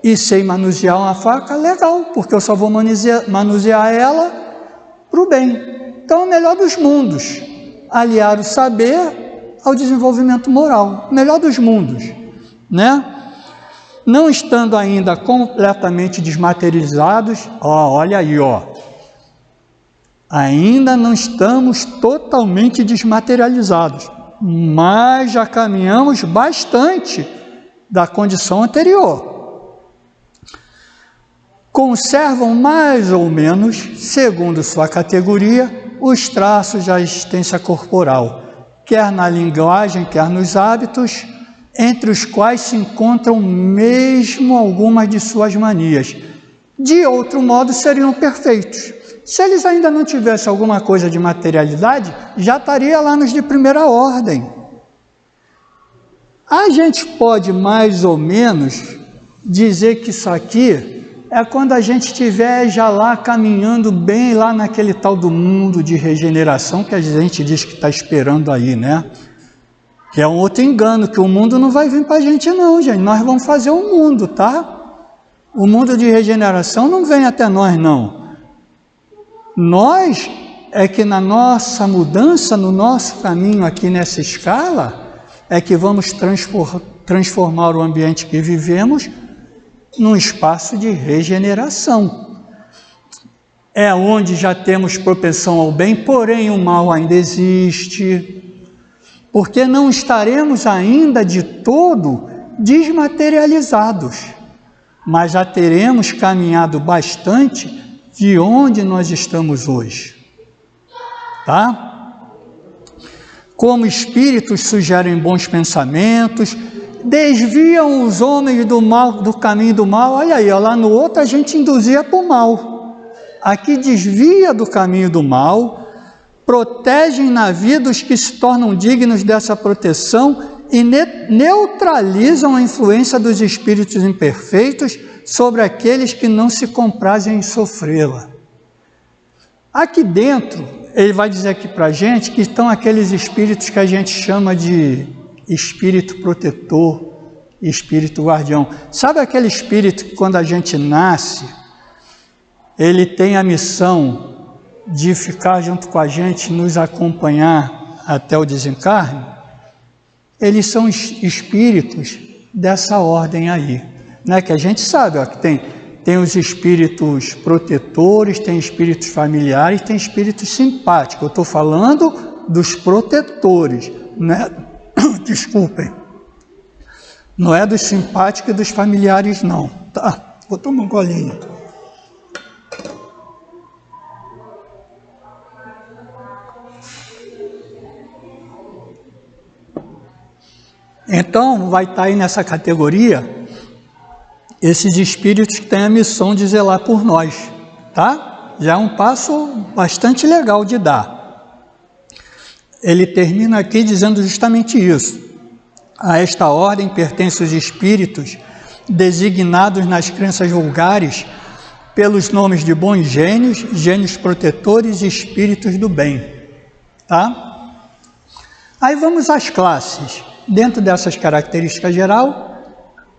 e sei manusear uma faca, legal, porque eu só vou manusear ela para o bem. Então, é o melhor dos mundos, aliar o saber ao desenvolvimento moral, o melhor dos mundos, né? Não estando ainda completamente desmaterializados, ó, olha aí, ó, ainda não estamos totalmente desmaterializados, mas já caminhamos bastante da condição anterior. Conservam mais ou menos, segundo sua categoria, os traços da existência corporal, quer na linguagem, quer nos hábitos, entre os quais se encontram mesmo algumas de suas manias. De outro modo, seriam perfeitos. Se eles ainda não tivessem alguma coisa de materialidade, já estaria lá nos de primeira ordem. A gente pode mais ou menos dizer que isso aqui é quando a gente estiver já lá caminhando bem lá naquele tal do mundo de regeneração que a gente diz que está esperando aí, né? Que é um outro engano, que o mundo não vai vir para a gente não, gente. Nós vamos fazer o mundo, tá? O mundo de regeneração não vem até nós, não. Nós é que na nossa mudança, no nosso caminho aqui nessa escala, é que vamos transformar o ambiente que vivemos num espaço de regeneração. É onde já temos propensão ao bem, porém o mal ainda existe, porque não estaremos ainda de todo desmaterializados, mas já teremos caminhado bastante de onde nós estamos hoje, tá? Como espíritos sugerem bons pensamentos, desviam os homens do mal, do caminho do mal. Olha aí, ó, lá no outro a gente induzia para o mal, aqui desvia do caminho do mal, protegem na vida os que se tornam dignos dessa proteção e neutralizam a influência dos espíritos imperfeitos sobre aqueles que não se comprazem em sofrê-la. Aqui dentro, ele vai dizer aqui para a gente que estão aqueles espíritos que a gente chama de espírito protetor, espírito guardião. Sabe aquele espírito que quando a gente nasce, ele tem a missão de ficar junto com a gente, nos acompanhar até o desencarne? Eles são espíritos dessa ordem aí, né? Que a gente sabe, ó, que tem os espíritos protetores, tem espíritos familiares, tem espíritos simpáticos. Eu estou falando dos protetores, né? Desculpem, não é dos simpáticos e dos familiares, não. Tá, vou tomar um golinho. Então, vai estar aí nessa categoria esses espíritos que têm a missão de zelar por nós, tá? Já é um passo bastante legal de dar. Ele termina aqui dizendo justamente isso. A esta ordem pertencem os espíritos designados nas crenças vulgares pelos nomes de bons gênios, gênios protetores e espíritos do bem, tá? Aí vamos às classes. Dentro dessas características geral,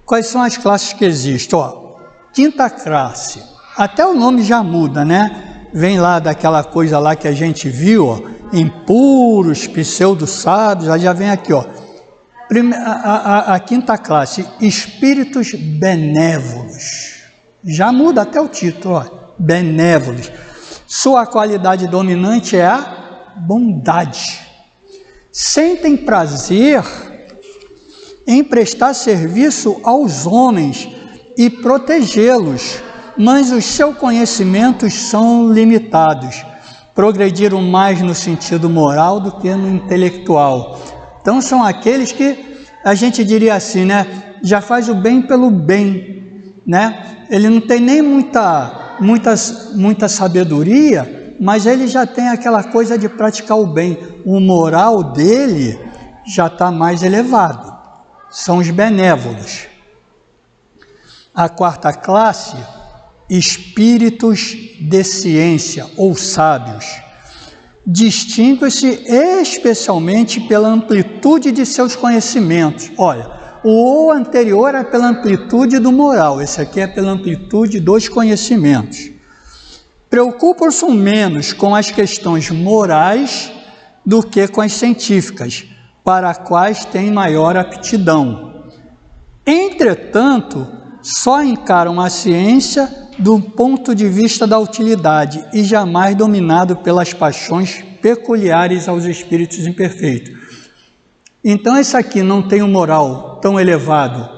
quais são as classes que existem? Ó, quinta classe, até o nome já muda, né? Vem lá daquela coisa lá que a gente viu, ó, impuros, pseudo-sábios, aí já vem aqui, ó. A quinta classe, espíritos benévolos. Já muda até o título, ó, benévolos. Sua qualidade dominante é a bondade. Sentem prazer em prestar serviço aos homens e protegê-los, mas os seus conhecimentos são limitados. Progrediram mais no sentido moral do que no intelectual. Então são aqueles que a gente diria assim, né? Já faz o bem pelo bem, né? Ele não tem nem muita sabedoria, mas ele já tem aquela coisa de praticar o bem. O moral dele já está mais elevado. São os benévolos. A quarta classe, espíritos de ciência ou sábios. Distingue-se especialmente pela amplitude de seus conhecimentos. Olha, o anterior é pela amplitude do moral, esse aqui é pela amplitude dos conhecimentos. Preocupam-se menos com as questões morais do que com as científicas, para as quais têm maior aptidão. Entretanto, só encaram a ciência do ponto de vista da utilidade e jamais dominado pelas paixões peculiares aos espíritos imperfeitos. Então esse aqui não tem um moral tão elevado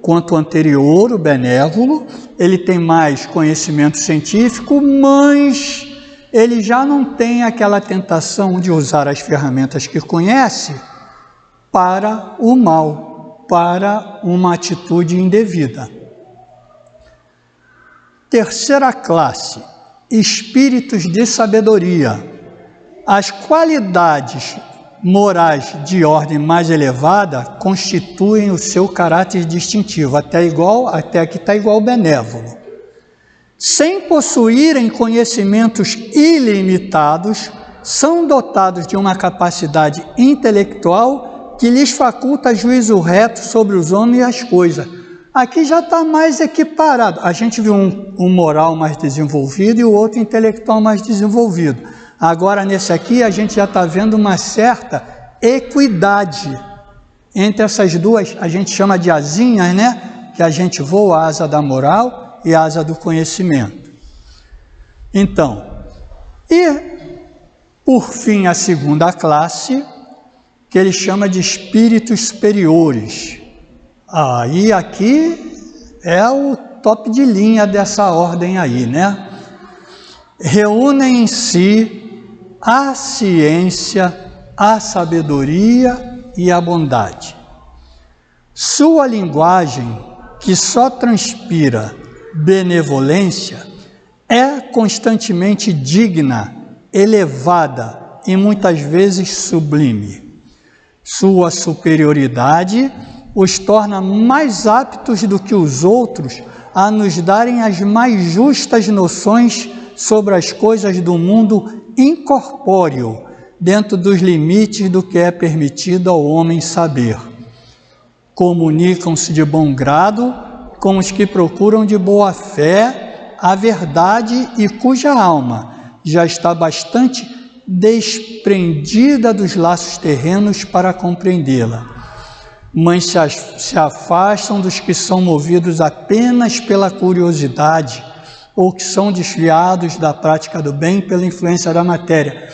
quanto o anterior, o benévolo. Ele tem mais conhecimento científico, mas ele já não tem aquela tentação de usar as ferramentas que conhece para o mal, para uma atitude indevida. Terceira classe, espíritos de sabedoria. As qualidades morais de ordem mais elevada constituem o seu caráter distintivo, até aqui está igual ao benévolo. Sem possuírem conhecimentos ilimitados, são dotados de uma capacidade intelectual que lhes faculta juízo reto sobre os homens e as coisas. Aqui já está mais equiparado. A gente viu um moral mais desenvolvido e o outro intelectual mais desenvolvido. Agora, nesse aqui, a gente já está vendo uma certa equidade entre essas duas, a gente chama de asinhas, né? Que a gente voa, a asa da moral e a asa do conhecimento. Então, e por fim a segunda classe, que ele chama de espíritos superiores. Aí aqui é o top de linha dessa ordem aí, né? Reúnem em si a ciência, a sabedoria e a bondade. Sua linguagem, que só transpira benevolência, é constantemente digna, elevada e muitas vezes sublime. Sua superioridade os torna mais aptos do que os outros a nos darem as mais justas noções sobre as coisas do mundo incorpóreo, dentro dos limites do que é permitido ao homem saber. Comunicam-se de bom grado com os que procuram de boa fé a verdade e cuja alma já está bastante desprendida dos laços terrenos para compreendê-la. Mas se afastam dos que são movidos apenas pela curiosidade ou que são desviados da prática do bem pela influência da matéria.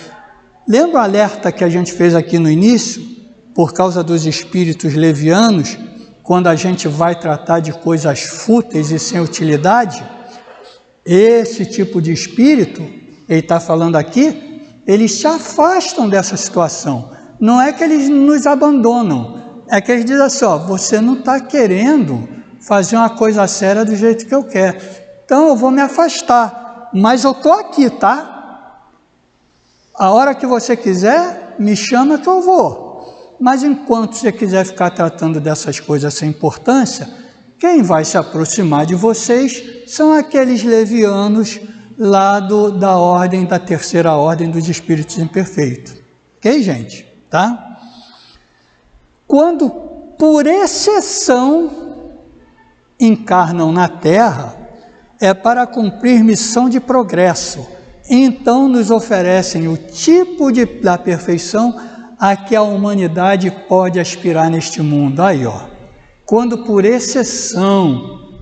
Lembra o alerta que a gente fez aqui no início, por causa dos espíritos levianos, quando a gente vai tratar de coisas fúteis e sem utilidade? Esse tipo de espírito, ele está falando aqui, eles se afastam dessa situação. Não é que eles nos abandonam, é que eles dizem assim, ó, você não está querendo fazer uma coisa séria do jeito que eu quero. Então eu vou me afastar, mas eu estou aqui, tá? A hora que você quiser, me chama que eu vou. Mas enquanto você quiser ficar tratando dessas coisas sem importância, quem vai se aproximar de vocês são aqueles levianos lá da ordem, da terceira ordem dos espíritos imperfeitos. Ok, gente? Tá? Quando, por exceção, encarnam na Terra, é para cumprir missão de progresso. Então nos oferecem o tipo da perfeição a que a humanidade pode aspirar neste mundo. Aí, ó. Quando por exceção,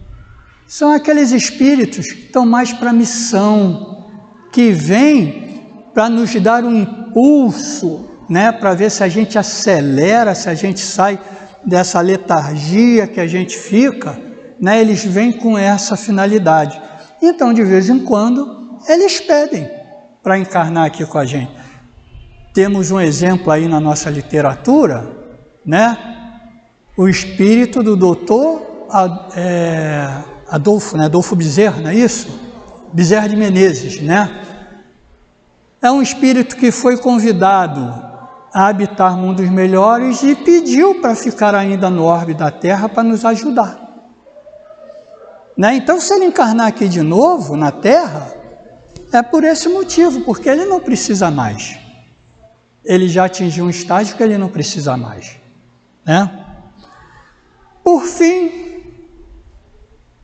são aqueles espíritos que estão mais para a missão, que vêm para nos dar um impulso, né, para ver se a gente acelera, se a gente sai dessa letargia que a gente fica, né, eles vêm com essa finalidade. Então, de vez em quando, eles pedem para encarnar aqui com a gente. Temos um exemplo aí na nossa literatura, né? O espírito do doutor Adolfo, né? Adolfo Bezerra, não é isso? Bezerra de Menezes, né? É um espírito que foi convidado a habitar mundos melhores e pediu para ficar ainda no orbe da Terra para nos ajudar. Né? Então, se ele encarnar aqui de novo na Terra, é por esse motivo, porque ele não precisa mais. Ele já atingiu um estágio que ele não precisa mais. Né? Por fim,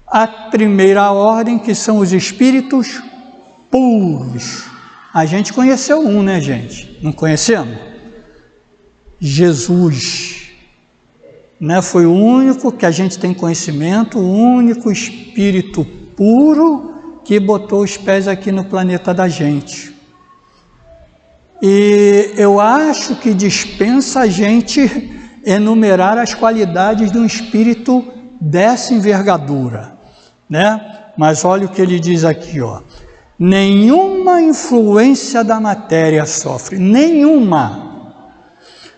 a primeira ordem, que são os espíritos puros. A gente conheceu um, né, gente? Não conhecemos? Jesus. Né? Foi o único que a gente tem conhecimento, o único espírito puro que botou os pés aqui no planeta da gente. E eu acho que dispensa a gente enumerar as qualidades de um espírito dessa envergadura, né? Mas olha o que ele diz aqui, ó. Nenhuma influência da matéria sofre, nenhuma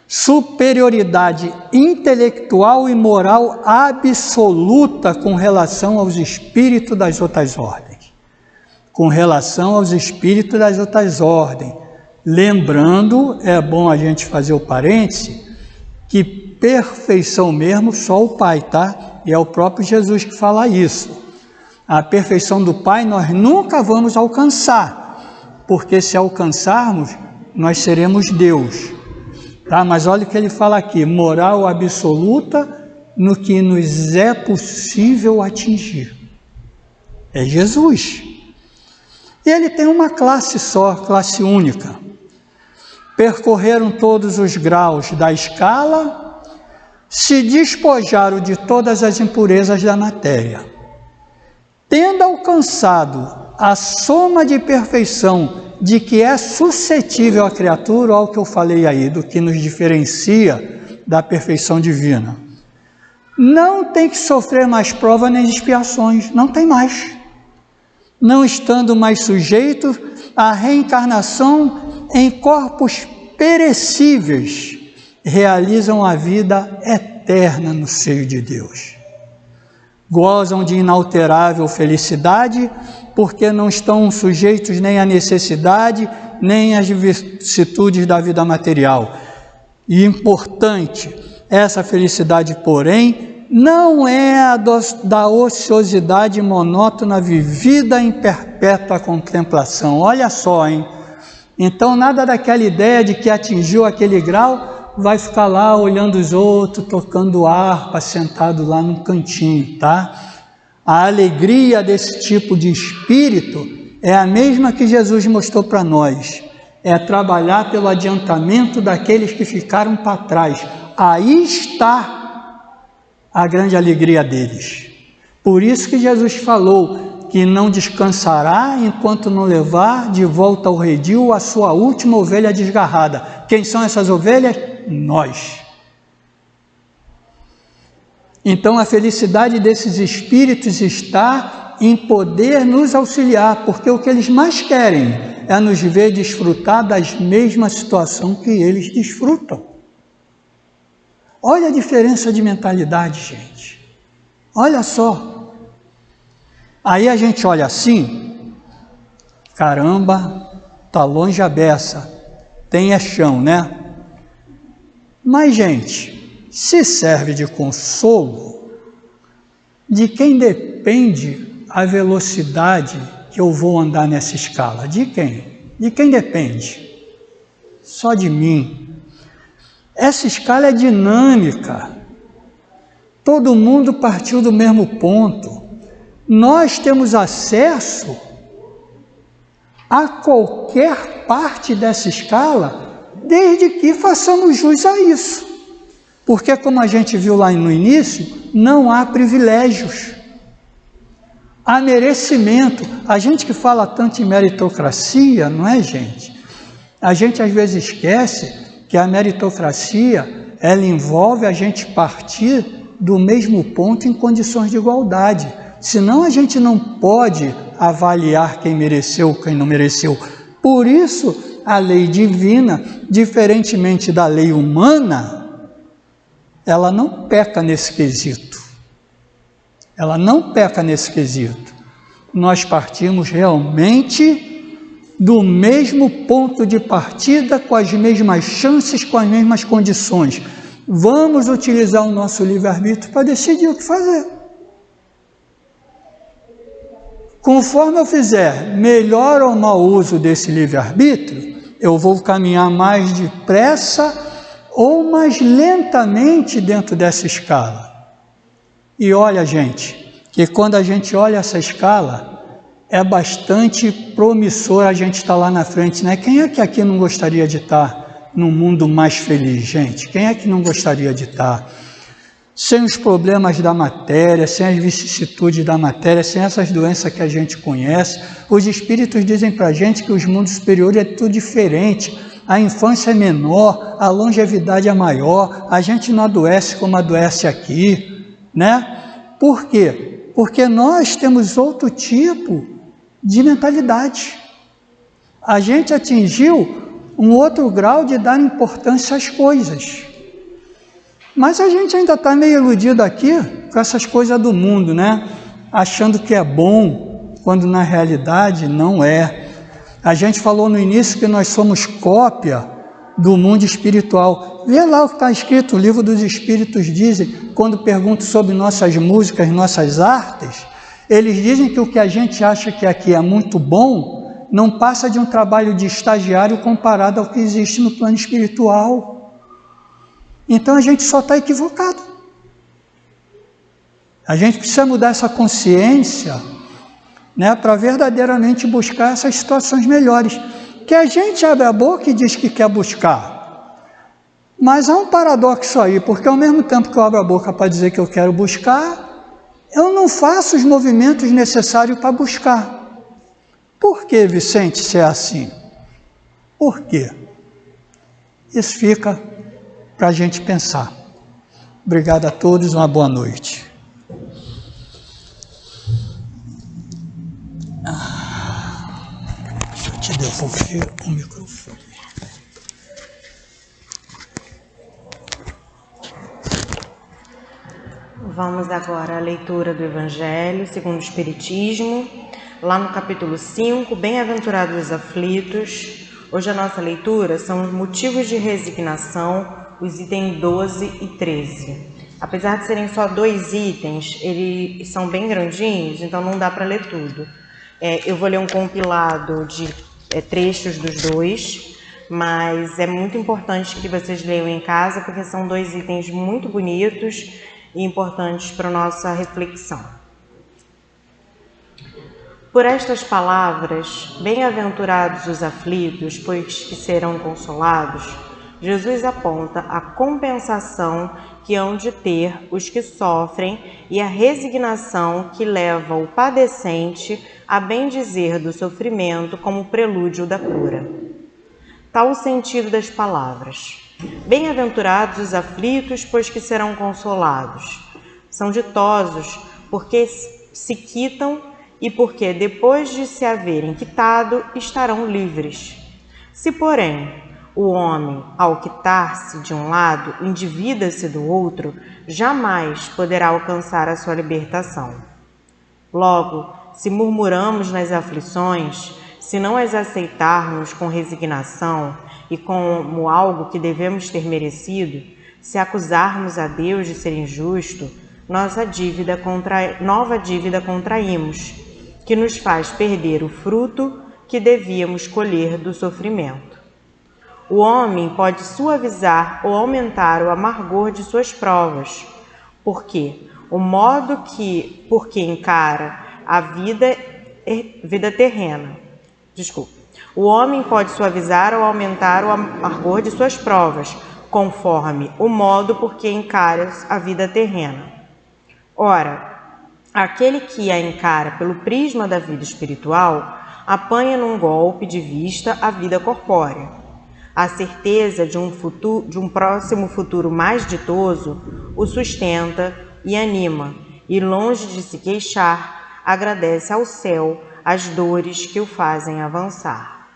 superioridade intelectual e moral absoluta com relação aos espíritos das outras ordens. Com relação aos espíritos das outras ordens. Lembrando, é bom a gente fazer o parêntese, que perfeição mesmo só o Pai, tá? E é o próprio Jesus que fala isso. A perfeição do Pai nós nunca vamos alcançar, porque se alcançarmos, nós seremos Deus. Tá? Mas olha o que ele fala aqui, moral absoluta no que nos é possível atingir. É Jesus. E ele tem uma classe só, classe única. Percorreram todos os graus da escala, se despojaram de todas as impurezas da matéria. Tendo alcançado a soma de perfeição de que é suscetível a criatura, ao que eu falei aí, do que nos diferencia da perfeição divina, não tem que sofrer mais prova nem expiações, não tem mais. Não estando mais sujeito à reencarnação em corpos perecíveis, realizam a vida eterna no seio de Deus. Gozam de inalterável felicidade, porque não estão sujeitos nem à necessidade, nem às vicissitudes da vida material. E importante, essa felicidade, porém, não é a da ociosidade monótona vivida em perpétua contemplação. Olha só, hein? Então, nada daquela ideia de que atingiu aquele grau, vai ficar lá olhando os outros, tocando harpa, sentado lá num cantinho, tá? A alegria desse tipo de espírito é a mesma que Jesus mostrou para nós. É trabalhar pelo adiantamento daqueles que ficaram para trás. Aí está a grande alegria deles. Por isso que Jesus falou que não descansará enquanto não levar de volta ao redil a sua última ovelha desgarrada. Quem são essas ovelhas? Nós. Então a felicidade desses espíritos está em poder nos auxiliar, porque o que eles mais querem é nos ver desfrutar das mesmas situações que eles desfrutam. Olha a diferença de mentalidade, gente. Olha só. Aí a gente olha assim, caramba, tá longe a beça, tem é chão, né? Mas, gente, se serve de consolo, de quem depende a velocidade que eu vou andar nessa escala? De quem? De quem depende? Só de mim. Essa escala é dinâmica. Todo mundo partiu do mesmo ponto. Nós temos acesso a qualquer parte dessa escala, desde que façamos jus a isso. Porque, como a gente viu lá no início, não há privilégios. Há merecimento. A gente que fala tanto em meritocracia, não é, gente? A gente às vezes esquece que a meritocracia, ela envolve a gente partir do mesmo ponto em condições de igualdade. Senão a gente não pode avaliar quem mereceu, quem não mereceu. Por isso, a lei divina, diferentemente da lei humana, ela não peca nesse quesito. Ela não peca nesse quesito. Nós partimos realmente do mesmo ponto de partida, com as mesmas chances, com as mesmas condições. Vamos utilizar o nosso livre-arbítrio para decidir o que fazer. Conforme eu fizer melhor ou mau uso desse livre-arbítrio, eu vou caminhar mais depressa ou mais lentamente dentro dessa escala. E olha, gente, que quando a gente olha essa escala, é bastante promissor a gente estar lá na frente, né? Quem é que aqui não gostaria de estar num mundo mais feliz, gente? Quem é que não gostaria de estar sem os problemas da matéria, sem as vicissitudes da matéria, sem essas doenças que a gente conhece? Os espíritos dizem para a gente que os mundos superiores é tudo diferente. A infância é menor, a longevidade é maior, a gente não adoece como adoece aqui, né? Por quê? Porque nós temos outro tipo de mentalidade. A gente atingiu um outro grau de dar importância às coisas. Mas a gente ainda está meio iludido aqui com essas coisas do mundo, né? Achando que é bom, quando na realidade não é. A gente falou no início que nós somos cópia do mundo espiritual. Vê lá o que está escrito, o Livro dos Espíritos dizem, quando perguntam sobre nossas músicas, nossas artes, eles dizem que o que a gente acha que aqui é muito bom, não passa de um trabalho de estagiário comparado ao que existe no plano espiritual. Então a gente só está equivocado. A gente precisa mudar essa consciência, né, para verdadeiramente buscar essas situações melhores. Que a gente abre a boca e diz que quer buscar. Mas há um paradoxo aí, porque ao mesmo tempo que eu abro a boca para dizer que eu quero buscar, eu não faço os movimentos necessários para buscar. Por que, Vicente, se é assim? Por quê? Isso fica para a gente pensar. Obrigado a todos, uma boa noite. Deixa eu te devolver o microfone. Vamos agora à leitura do Evangelho segundo o Espiritismo, lá no capítulo 5, Bem-aventurados os aflitos. Hoje a nossa leitura são os motivos de resignação, os itens 12 e 13. Apesar de serem só 2 itens, eles são bem grandinhos, então não dá para ler tudo. Eu vou ler um compilado de trechos dos 2, mas é muito importante que vocês leiam em casa, porque são 2 itens muito bonitos e importantes para a nossa reflexão. Por estas palavras, bem-aventurados os aflitos, pois que serão consolados, Jesus aponta a compensação que hão de ter os que sofrem e a resignação que leva o padecente a bendizer do sofrimento como prelúdio da cura. Tal o sentido das palavras. Bem-aventurados os aflitos, pois que serão consolados. São ditosos porque se quitam e porque, depois de se haverem quitado, estarão livres. Se, porém, o homem, ao quitar-se de um lado, endivida-se do outro, jamais poderá alcançar a sua libertação. Logo, se murmuramos nas aflições, se não as aceitarmos com resignação e como algo que devemos ter merecido, se acusarmos a Deus de ser injusto, nova dívida contraímos, que nos faz perder o fruto que devíamos colher do sofrimento. O homem pode suavizar ou aumentar o amargor de suas provas, porque o modo por que encara a vida terrena. O homem pode suavizar ou aumentar o amargor de suas provas, conforme o modo por que encara a vida terrena. Ora, aquele que a encara pelo prisma da vida espiritual, apanha num golpe de vista a vida corpórea. A certeza de um próximo futuro mais ditoso o sustenta e anima, e longe de se queixar, agradece ao céu as dores que o fazem avançar.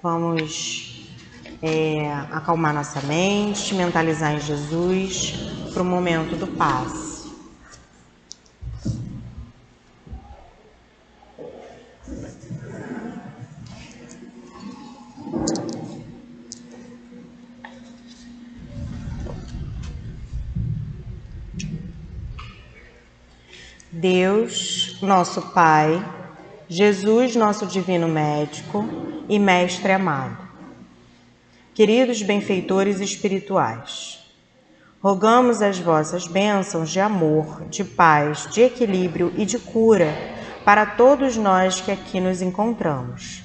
Vamos acalmar nossa mente, mentalizar em Jesus para o momento do passe. Deus, nosso Pai, Jesus, nosso divino médico e mestre amado, queridos benfeitores espirituais, rogamos as vossas bênçãos de amor, de paz, de equilíbrio e de cura para todos nós que aqui nos encontramos.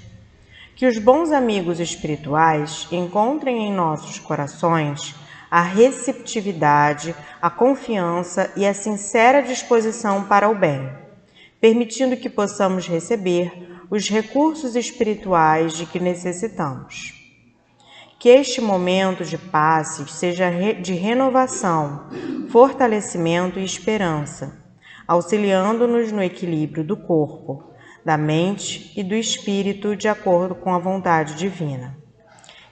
Que os bons amigos espirituais encontrem em nossos corações a receptividade, a confiança e a sincera disposição para o bem, permitindo que possamos receber os recursos espirituais de que necessitamos. Que este momento de passe seja de renovação, fortalecimento e esperança, auxiliando-nos no equilíbrio do corpo, da mente e do espírito de acordo com a vontade divina.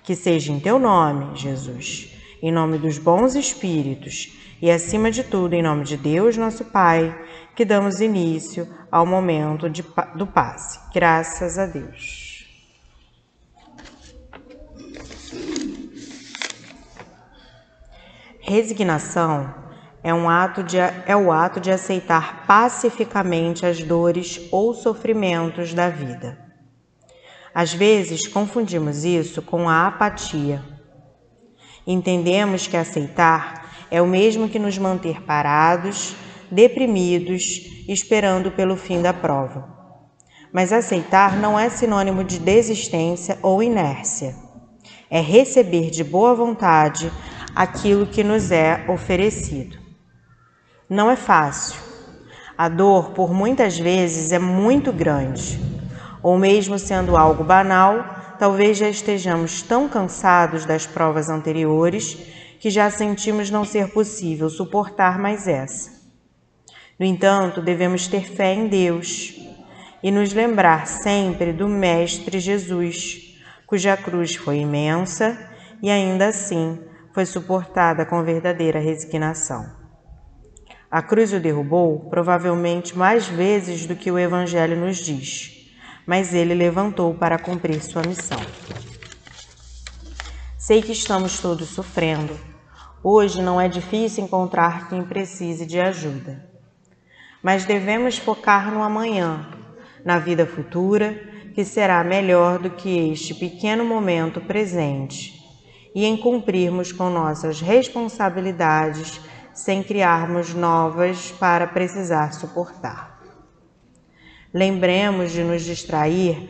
Que seja em teu nome, Jesus, em nome dos bons espíritos e, acima de tudo, em nome de Deus, nosso Pai, que damos início ao momento do passe. Graças a Deus. Resignação é o ato de aceitar pacificamente as dores ou sofrimentos da vida. Às vezes, confundimos isso com a apatia. Entendemos que aceitar é o mesmo que nos manter parados, deprimidos, esperando pelo fim da prova. Mas aceitar não é sinônimo de desistência ou inércia. É receber de boa vontade aquilo que nos é oferecido. Não é fácil. A dor, por muitas vezes, é muito grande. Ou mesmo sendo algo banal, talvez já estejamos tão cansados das provas anteriores que já sentimos não ser possível suportar mais essa. No entanto, devemos ter fé em Deus e nos lembrar sempre do Mestre Jesus, cuja cruz foi imensa e ainda assim foi suportada com verdadeira resignação. A cruz o derrubou provavelmente mais vezes do que o Evangelho nos diz, mas ele levantou para cumprir sua missão. Sei que estamos todos sofrendo. Hoje não é difícil encontrar quem precise de ajuda. Mas devemos focar no amanhã, na vida futura, que será melhor do que este pequeno momento presente, e em cumprirmos com nossas responsabilidades sem criarmos novas para precisar suportar. Lembremos de nos distrair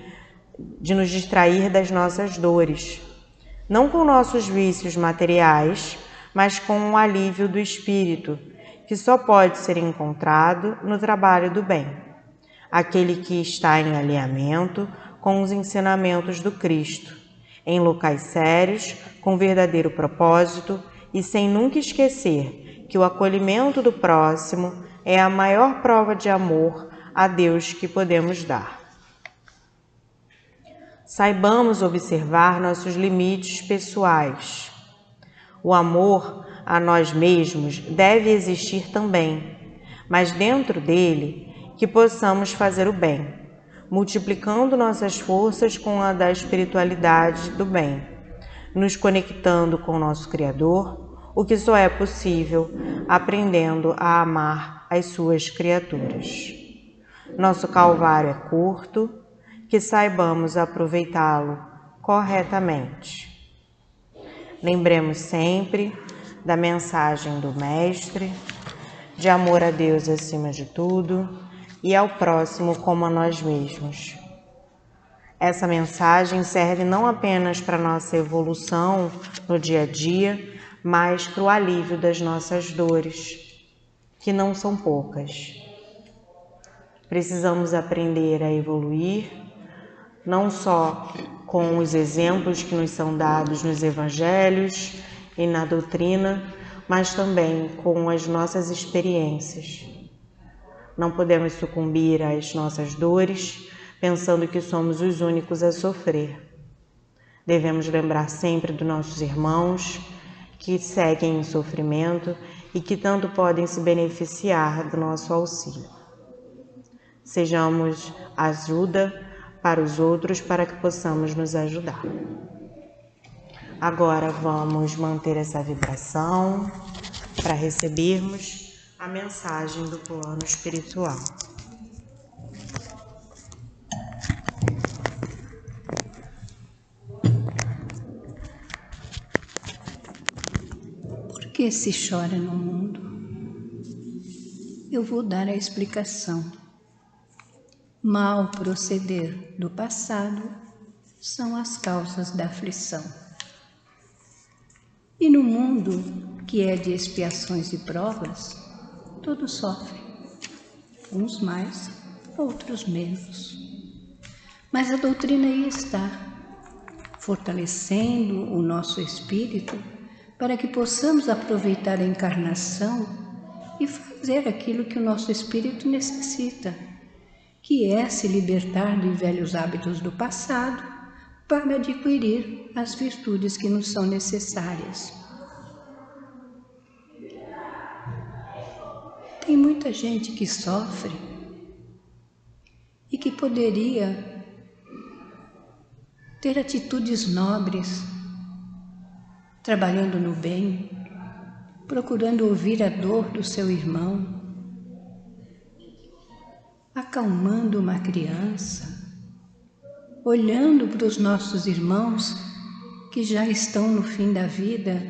das nossas dores, não com nossos vícios materiais, mas com o alívio do espírito, que só pode ser encontrado no trabalho do bem, aquele que está em alinhamento com os ensinamentos do Cristo, em locais sérios, com verdadeiro propósito e sem nunca esquecer que o acolhimento do próximo é a maior prova de amor a Deus que podemos dar. Saibamos observar nossos limites pessoais. O amor a nós mesmos deve existir também, mas dentro dele que possamos fazer o bem, multiplicando nossas forças com a da espiritualidade do bem, nos conectando com o nosso Criador, o que só é possível aprendendo a amar as suas criaturas. Nosso Calvário é curto, que saibamos aproveitá-lo corretamente. Lembremos sempre da mensagem do Mestre, de amor a Deus acima de tudo e ao próximo como a nós mesmos. Essa mensagem serve não apenas para nossa evolução no dia a dia, mas para o alívio das nossas dores, que não são poucas. Precisamos aprender a evoluir, não só com os exemplos que nos são dados nos evangelhos e na doutrina, mas também com as nossas experiências. Não podemos sucumbir às nossas dores, pensando que somos os únicos a sofrer. Devemos lembrar sempre dos nossos irmãos que seguem em sofrimento e que tanto podem se beneficiar do nosso auxílio. Sejamos ajuda para os outros para que possamos nos ajudar. Agora vamos manter essa vibração para recebermos a mensagem do plano espiritual. Por que se chora no mundo? Eu vou dar a explicação. Mal proceder do passado são as causas da aflição. E no mundo que é de expiações e provas, todos sofrem, uns mais, outros menos. Mas a doutrina aí está, fortalecendo o nosso espírito para que possamos aproveitar a encarnação e fazer aquilo que o nosso espírito necessita, que é se libertar de velhos hábitos do passado para adquirir as virtudes que nos são necessárias. Tem muita gente que sofre e que poderia ter atitudes nobres, trabalhando no bem, procurando ouvir a dor do seu irmão, acalmando uma criança, olhando para os nossos irmãos que já estão no fim da vida,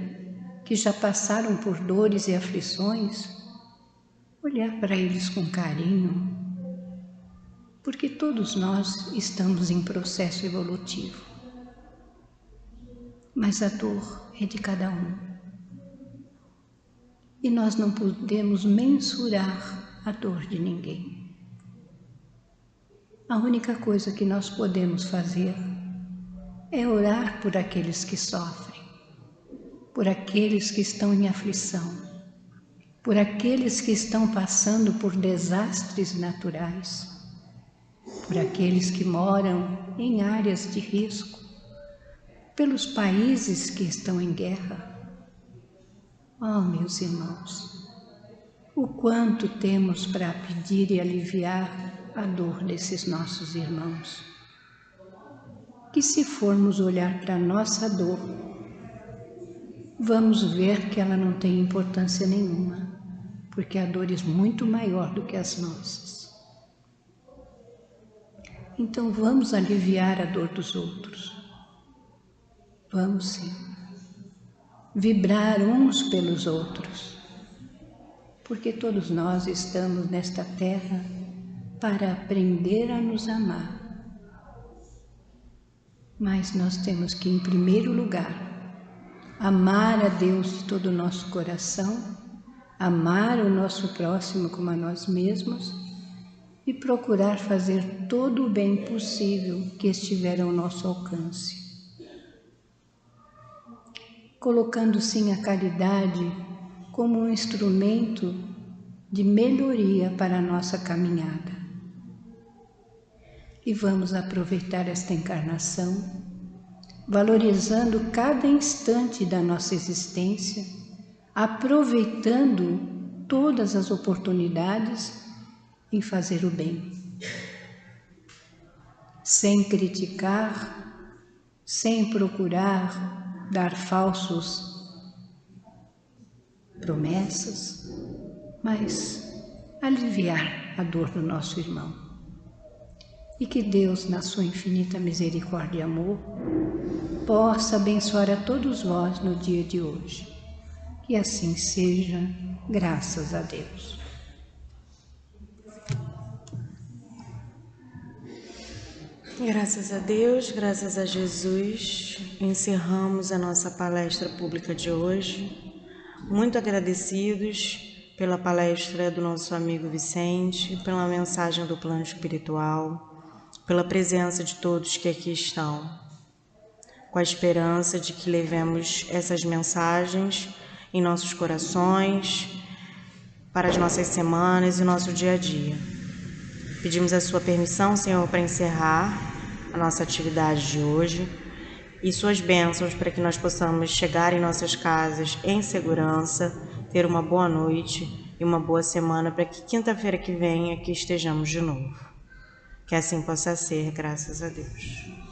que já passaram por dores e aflições, olhar para eles com carinho, porque todos nós estamos em processo evolutivo. Mas a dor é de cada um. E nós não podemos mensurar a dor de ninguém. A única coisa que nós podemos fazer é orar por aqueles que sofrem, por aqueles que estão em aflição, por aqueles que estão passando por desastres naturais, por aqueles que moram em áreas de risco, pelos países que estão em guerra. Oh, meus irmãos, o quanto temos para pedir e aliviar a dor desses nossos irmãos. Que se formos olhar para a nossa dor, vamos ver que ela não tem importância nenhuma, porque há dores muito maior do que as nossas. Então vamos aliviar a dor dos outros. Vamos sim. Vibrar uns pelos outros, porque todos nós estamos nesta terra para aprender a nos amar. Mas nós temos que, em primeiro lugar, amar a Deus de todo o nosso coração, amar o nosso próximo como a nós mesmos e procurar fazer todo o bem possível que estiver ao nosso alcance. Colocando sim a caridade como um instrumento de melhoria para a nossa caminhada. E vamos aproveitar esta encarnação, valorizando cada instante da nossa existência, aproveitando todas as oportunidades em fazer o bem. Sem criticar, sem procurar dar falsos promessas, mas aliviar a dor do nosso irmão. E que Deus, na sua infinita misericórdia e amor, possa abençoar a todos vós no dia de hoje. Que assim seja, graças a Deus. Graças a Deus, graças a Jesus, encerramos a nossa palestra pública de hoje. Muito agradecidos pela palestra do nosso amigo Vicente, pela mensagem do plano espiritual, pela presença de todos que aqui estão, com a esperança de que levemos essas mensagens em nossos corações, para as nossas semanas e nosso dia a dia. Pedimos a sua permissão, Senhor, para encerrar a nossa atividade de hoje e suas bênçãos para que nós possamos chegar em nossas casas em segurança, ter uma boa noite e uma boa semana, para que quinta-feira que vem aqui estejamos de novo. Que assim possa ser, graças a Deus.